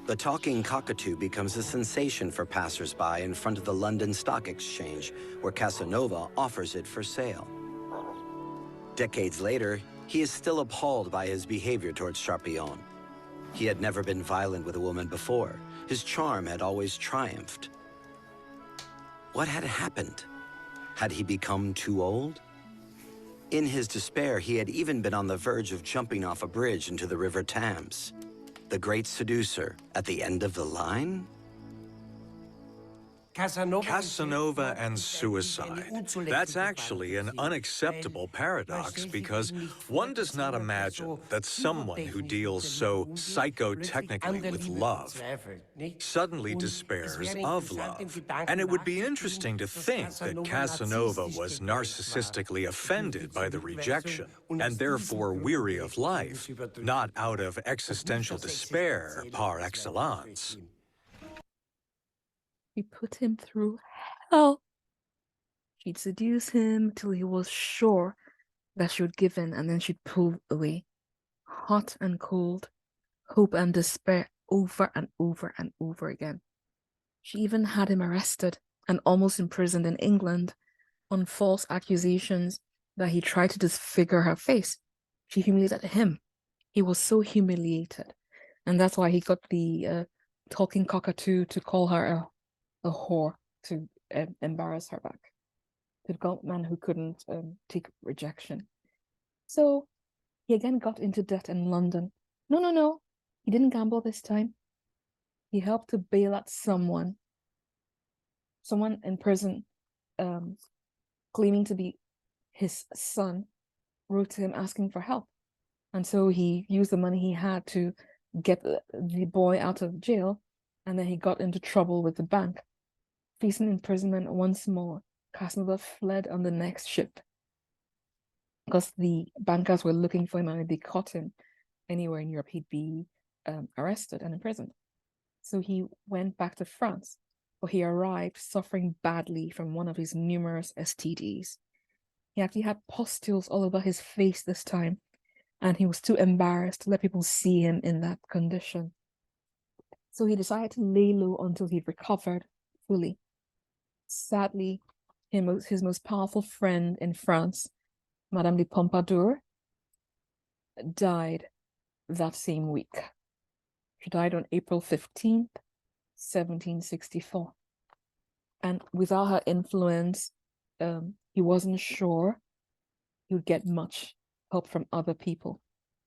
The talking cockatoo becomes a sensation for passers-by in front of the London Stock Exchange, where Casanova offers it for sale. Decades later, he is still appalled by his behavior towards Charpillon. He had never been violent with a woman before. His charm had always triumphed. What had happened? Had he become too old? In his despair, he had even been on the verge of jumping off a bridge into the River Thames. The great seducer at the end of the line? Casanova and suicide. That's actually an unacceptable paradox because one does not imagine that someone who deals so psychotechnically with love suddenly despairs of love. And it would be interesting to think that Casanova was narcissistically offended by the rejection and therefore weary of life, not out of existential despair par excellence. She put him through hell. She'd seduce him till he was sure that she would give in, and then she'd pull away. Hot and cold, hope and despair, over and over and over again. She even had him arrested and almost imprisoned in England on false accusations that he tried to disfigure her face. She humiliated him. He was so humiliated. And that's why he got the talking cockatoo to call her a whore, to embarrass her back. The man who couldn't take rejection. So he again got into debt in London. No. He didn't gamble this time. He helped to bail out someone in prison, claiming to be his son, wrote to him asking for help. And so he used the money he had to get the boy out of jail, and then he got into trouble with the bank. Facing imprisonment once more, Casanova fled on the next ship because the bankers were looking for him, and if they caught him anywhere in Europe, he'd be arrested and imprisoned. So he went back to France, but he arrived suffering badly from one of his numerous STDs. He actually had pustules all over his face this time, and he was too embarrassed to let people see him in that condition. So he decided to lay low until he recovered fully. Sadly, his most powerful friend in France, Madame de Pompadour, died that same week. She died on April 15th, 1764. And without her influence, he wasn't sure he would get much help from other people.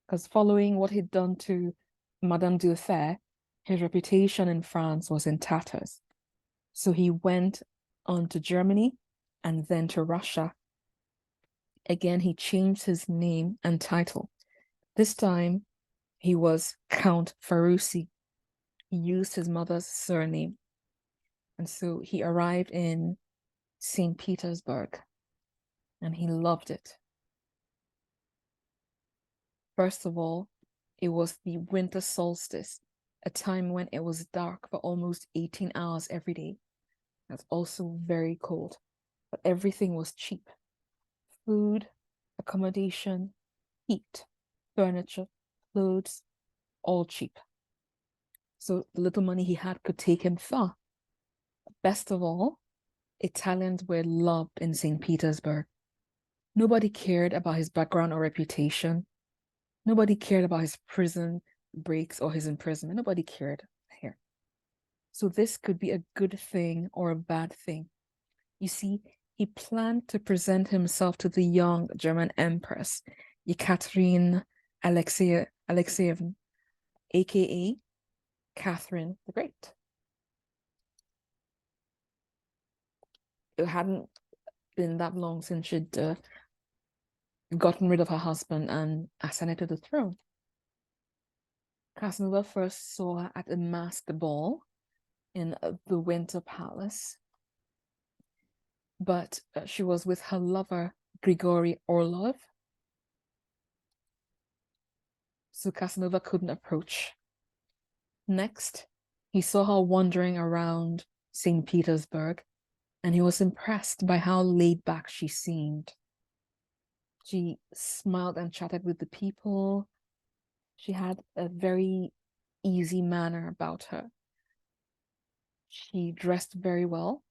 Because following what he'd done to Madame Dufay, his reputation in France was in tatters. So he went on to Germany and then to Russia. Again, he changed his name and title. This time, he was Count Ferruci. He used his mother's surname. And so he arrived in St. Petersburg, and he loved it. First of all, it was the winter solstice, a time when it was dark for almost 18 hours every day. That's also very cold, but everything was cheap. Food, accommodation, heat, furniture, clothes, all cheap. So the little money he had could take him far. Best of all, Italians were loved in St. Petersburg. Nobody cared about his background or reputation. Nobody cared about his prison breaks or his imprisonment. Nobody cared here. So this could be a good thing or a bad thing. You see, he planned to present himself to the young German Empress, Ekaterina Alexeyevna, aka Catherine the Great. It hadn't been that long since she'd gotten rid of her husband and ascended to the throne. Casanova first saw her at a masked ball in the Winter Palace, but she was with her lover, Grigory Orlov, so Casanova couldn't approach. Next, he saw her wandering around St. Petersburg, and he was impressed by how laid back she seemed. She smiled and chatted with the people. She had a very easy manner about her. She dressed very well.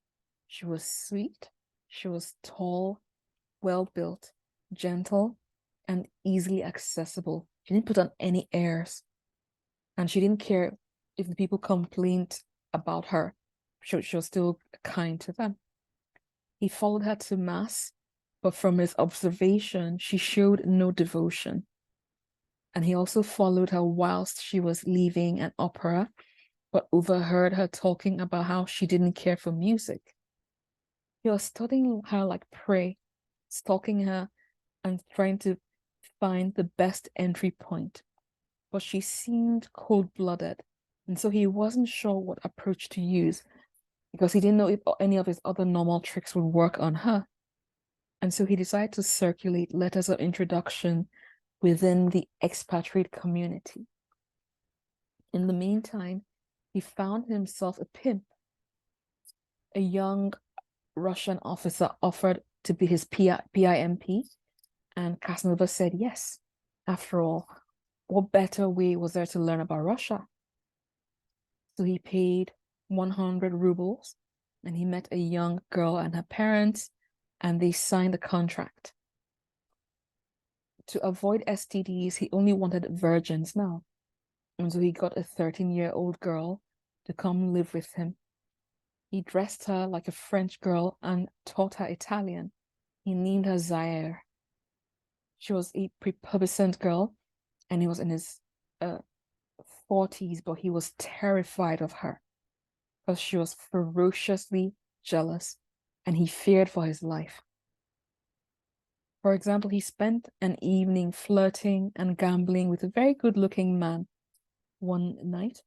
She was sweet. She was tall, well-built, gentle, and easily accessible. She didn't put on any airs. And she didn't care if the people complained about her. She was still kind to them. He followed her to mass, but from his observation, she showed no devotion. And he also followed her whilst she was leaving an opera, but overheard her talking about how she didn't care for music. He was studying her like prey, stalking her and trying to find the best entry point. But she seemed cold-blooded, and so he wasn't sure what approach to use because he didn't know if any of his other normal tricks would work on her. And so he decided to circulate letters of introduction within the expatriate community. In the meantime, he found himself a pimp. A young Russian officer offered to be his PIMP, and Casanova said yes. After all, what better way was there to learn about Russia? So he paid 100 rubles, and he met a young girl and her parents, and they signed a contract. To avoid STDs, he only wanted virgins now. And so he got a 13-year-old girl to come live with him. He dressed her like a French girl and taught her Italian. He named her Zaire. She was a prepubescent girl, and he was in his 40s, but he was terrified of her because she was ferociously jealous, and he feared for his life. For example, he spent an evening flirting and gambling with a very good-looking man one night,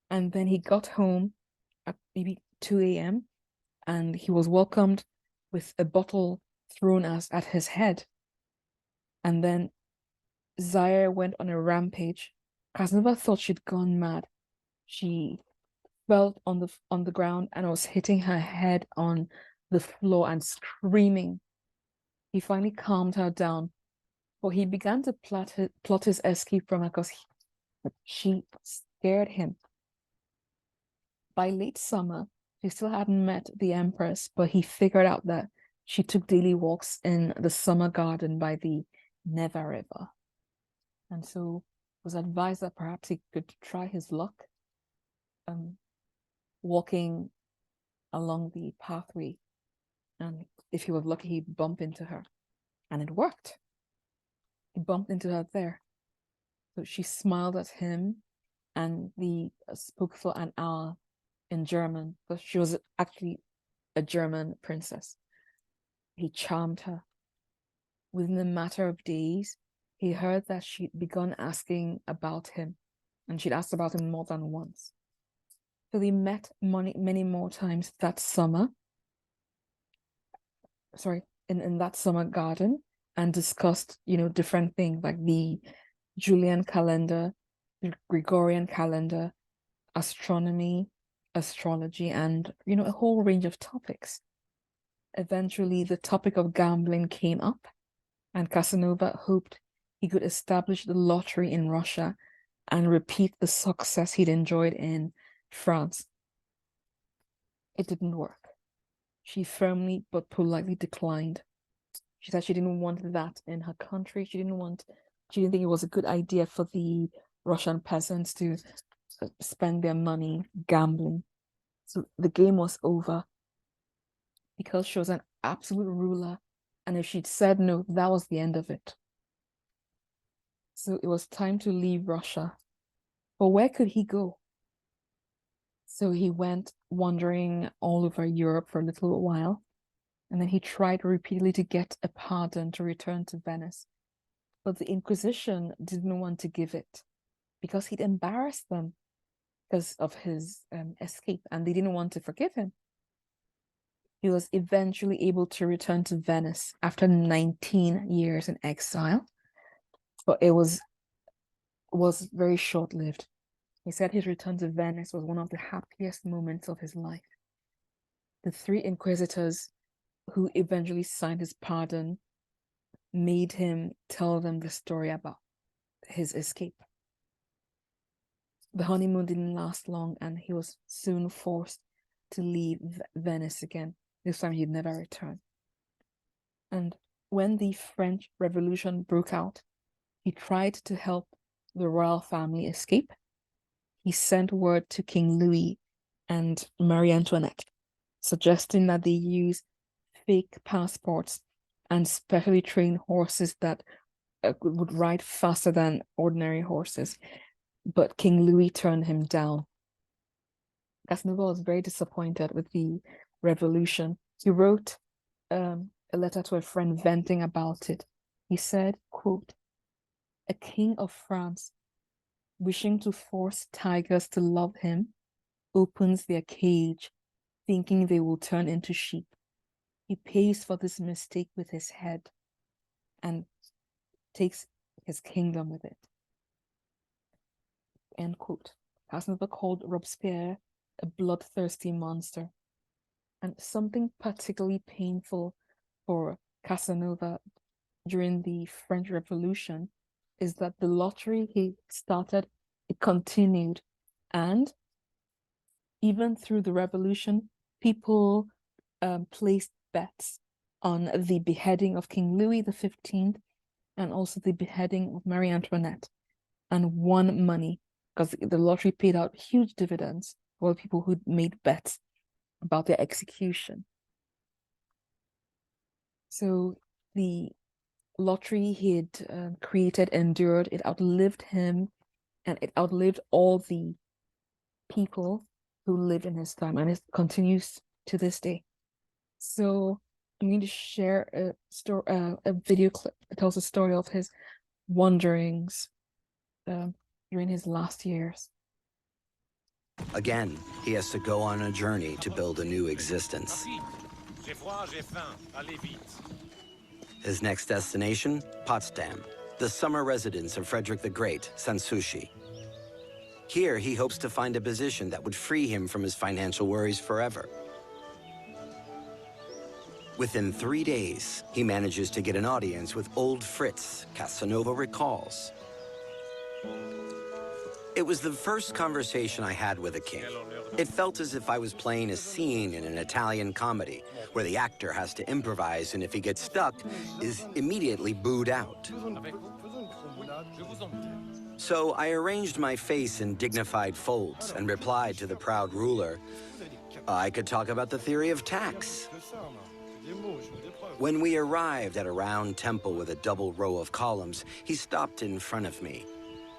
and then he got home at maybe 2 a.m. and he was welcomed with a bottle thrown at his head. And then Zaire went on a rampage. Casanova thought she'd gone mad. She fell on the ground and was hitting her head on the floor and screaming. He finally calmed her down, but he began to plot his escape from her because she scared him. By late summer, he still hadn't met the Empress, but he figured out that she took daily walks in the summer garden by the Neva River. And so was advised that perhaps he could try his luck walking along the pathway. And if he was lucky, he'd bump into her. And it worked. He bumped into her there. So she smiled at him and spoke for an hour in German, but she was actually a German princess. He charmed her. Within a matter of days, he heard that she'd begun asking about him, and she'd asked about him more than once. So they met many more times that summer. In that summer garden, and discussed, different things like the Julian calendar, the Gregorian calendar, astronomy, astrology, and, a whole range of topics. Eventually, the topic of gambling came up, and Casanova hoped he could establish the lottery in Russia and repeat the success he'd enjoyed in France. It didn't work. She firmly but politely declined. She said she didn't want that in her country. She didn't think it was a good idea for the Russian peasants to spend their money gambling. So the game was over because she was an absolute ruler, and if she'd said no, that was the end of it. So it was time to leave Russia. But where could he go? So he went wandering all over Europe for a little while, and then he tried repeatedly to get a pardon to return to Venice. But the Inquisition didn't want to give it because he'd embarrassed them because of his escape, and they didn't want to forgive him. He was eventually able to return to Venice after 19 years in exile, but it was very short-lived. He said his return to Venice was one of the happiest moments of his life. The 3 inquisitors who eventually signed his pardon made him tell them the story about his escape. The honeymoon didn't last long, and he was soon forced to leave Venice again. This time he'd never return. And when the French Revolution broke out, he tried to help the royal family escape. He sent word to King Louis and Marie Antoinette, suggesting that they use fake passports and specially trained horses that would ride faster than ordinary horses. But King Louis turned him down. Casanova was very disappointed with the revolution. He wrote a letter to a friend venting about it. He said, quote, "A king of France, wishing to force tigers to love him, opens their cage, thinking they will turn into sheep. He pays for this mistake with his head and takes his kingdom with it." End quote. Casanova called Robespierre a bloodthirsty monster. And something particularly painful for Casanova during the French Revolution is that the lottery he started, it continued. And even through the revolution, people placed bets on the beheading of King Louis XV and also the beheading of Marie Antoinette, and won money because the lottery paid out huge dividends for people who made bets about their execution. So the lottery he had created endured. It outlived him, and it outlived all the people who lived in his time, and it continues to this day. So I'm going to share a video clip that tells the story of his wanderings during his last years. Again, he has to go on a journey to build a new existence. His next destination, Potsdam, the summer residence of Frederick the Great, Sanssouci. Here, he hopes to find a position that would free him from his financial worries forever. Within 3 days, he manages to get an audience with old Fritz, Casanova recalls. It was the first conversation I had with a king. It felt as if I was playing a scene in an Italian comedy, where the actor has to improvise, and if he gets stuck, is immediately booed out. So I arranged my face in dignified folds and replied to the proud ruler, I could talk about the theory of tax. When we arrived at a round temple with a double row of columns, he stopped in front of me,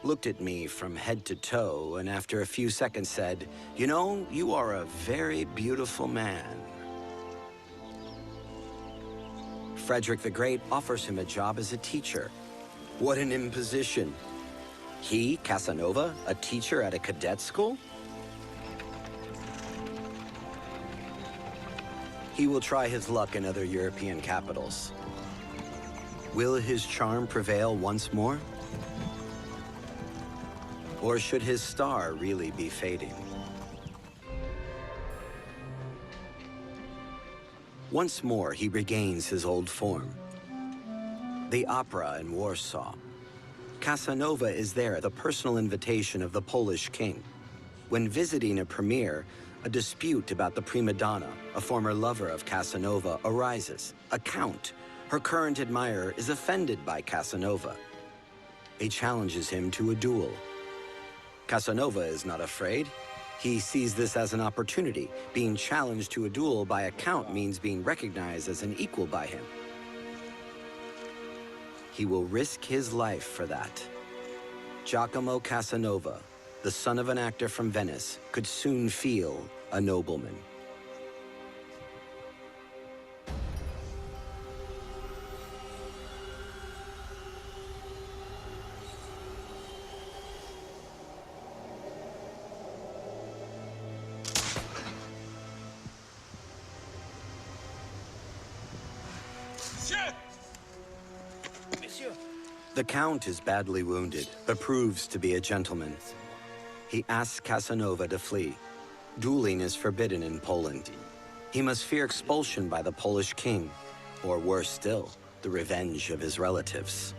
looked at me from head to toe, and after a few seconds said, "You know, you are a very beautiful man." Frederick the Great offers him a job as a teacher. What an imposition. He, Casanova, a teacher at a cadet school? He will try his luck in other European capitals. Will his charm prevail once more? Or should his star really be fading? Once more, he regains his old form. The opera in Warsaw. Casanova is there at the personal invitation of the Polish king. When visiting a premiere, a dispute about the prima donna, a former lover of Casanova, arises. A count, her current admirer, is offended by Casanova. He challenges him to a duel. Casanova is not afraid. He sees this as an opportunity. Being challenged to a duel by a count means being recognized as an equal by him. He will risk his life for that. Giacomo Casanova, the son of an actor from Venice, could soon feel a nobleman. The Count is badly wounded, but proves to be a gentleman. He asks Casanova to flee. Dueling is forbidden in Poland. He must fear expulsion by the Polish king, or worse still, the revenge of his relatives.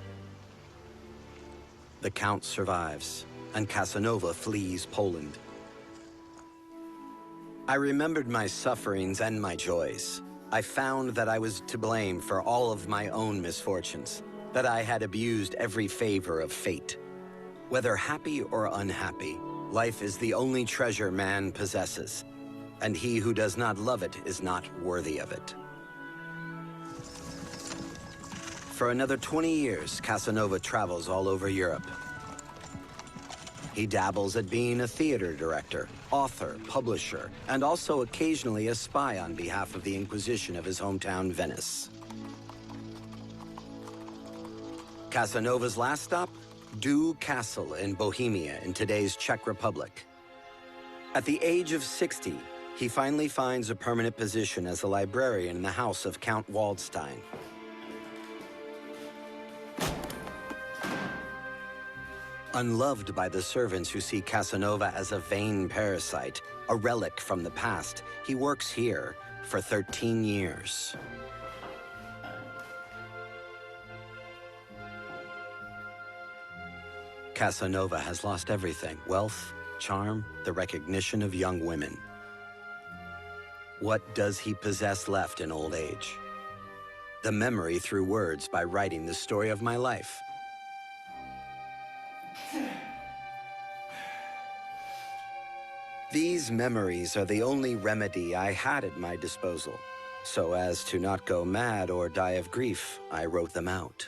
The Count survives, and Casanova flees Poland. I remembered my sufferings and my joys. I found that I was to blame for all of my own misfortunes, that I had abused every favor of fate. Whether happy or unhappy, life is the only treasure man possesses, and he who does not love it is not worthy of it. For another 20 years, Casanova travels all over Europe. He dabbles at being a theater director, author, publisher, and also occasionally a spy on behalf of the Inquisition of his hometown, Venice. Casanova's last stop? Due Castle in Bohemia in today's Czech Republic. At the age of 60, he finally finds a permanent position as a librarian in the house of Count Waldstein. Unloved by the servants who see Casanova as a vain parasite, a relic from the past, he works here for 13 years. Casanova has lost everything: wealth, charm, the recognition of young women. What does he possess left in old age? The memory through words by writing the story of my life. These memories are the only remedy I had at my disposal. So as to not go mad or die of grief, I wrote them out.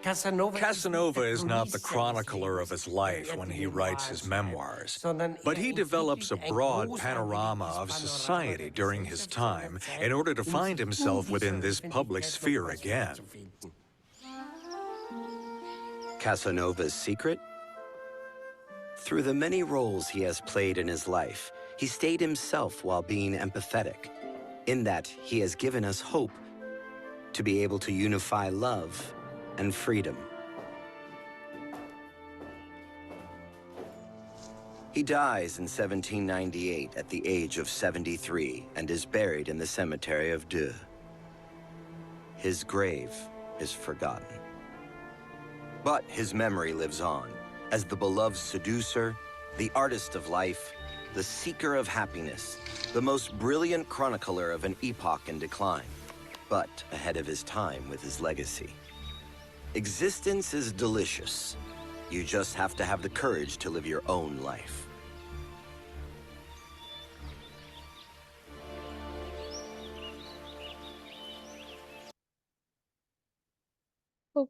Casanova is not the chronicler of his life when he writes his memoirs, but he develops a broad panorama of society during his time in order to find himself within this public sphere again. Casanova's secret? Through the many roles he has played in his life, he stayed himself while being empathetic, in that he has given us hope to be able to unify love and freedom. He dies in 1798 at the age of 73 and is buried in the cemetery of Deux. His grave is forgotten. But his memory lives on as the beloved seducer, the artist of life, the seeker of happiness, the most brilliant chronicler of an epoch in decline, but ahead of his time with his legacy. Existence is delicious. You just have to have the courage to live your own life. Well,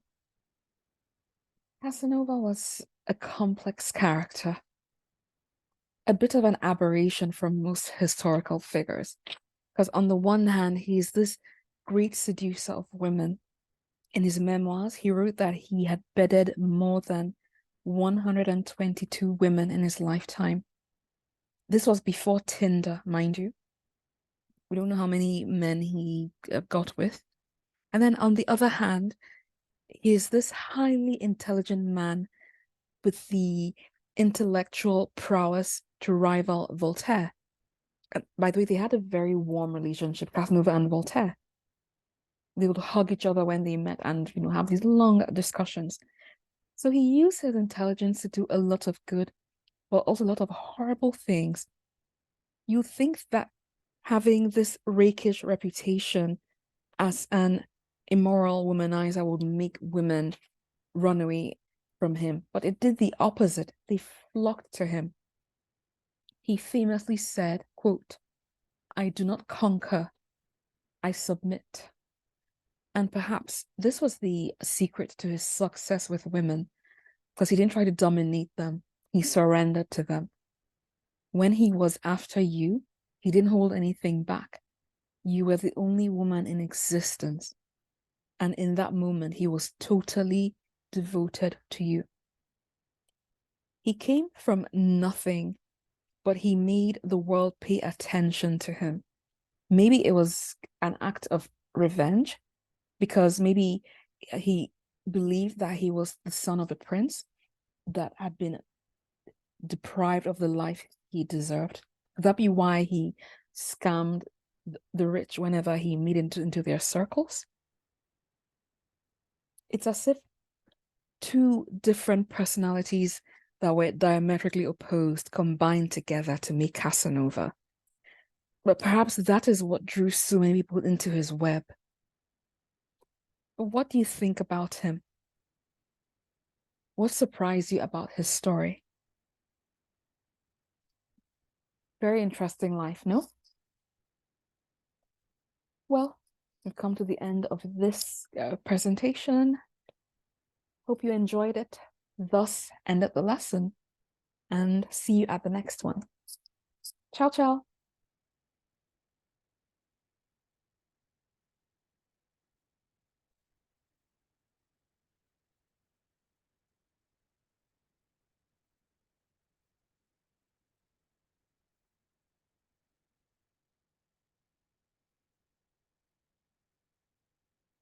Casanova was a complex character, a bit of an aberration from most historical figures. Because on the one hand, he's this great seducer of women. In his memoirs, he wrote that he had bedded more than 122 women in his lifetime. This was before Tinder, mind you. We don't know how many men he got with. And then on the other hand, he is this highly intelligent man with the intellectual prowess to rival Voltaire. By the way, they had a very warm relationship, Casanova and Voltaire. They would hug each other when they met and, have these long discussions. So he used his intelligence to do a lot of good, but also a lot of horrible things. You think that having this rakish reputation as an immoral womanizer would make women run away. from him, but it did the opposite. They flocked to him. He famously said, quote, "I do not conquer, I submit." And perhaps this was the secret to his success with women, because he didn't try to dominate them. He surrendered to them. When he was after you, he didn't hold anything back. You were the only woman in existence. And in that moment, he was totally devoted to you. He came from nothing, but he made the world pay attention to him. Maybe it was an act of revenge, because maybe he believed that he was the son of a prince that had been deprived of the life he deserved. Could that be why he scammed the rich whenever he made into their circles? It's as if two different personalities that were diametrically opposed combined together to make Casanova. But perhaps that is what drew so many people into his web. But what do you think about him? What surprised you about his story? Very interesting life, no? Well, we've come to the end of this presentation. Hope you enjoyed it. Thus ended the lesson, and see you at the next one. Ciao, ciao.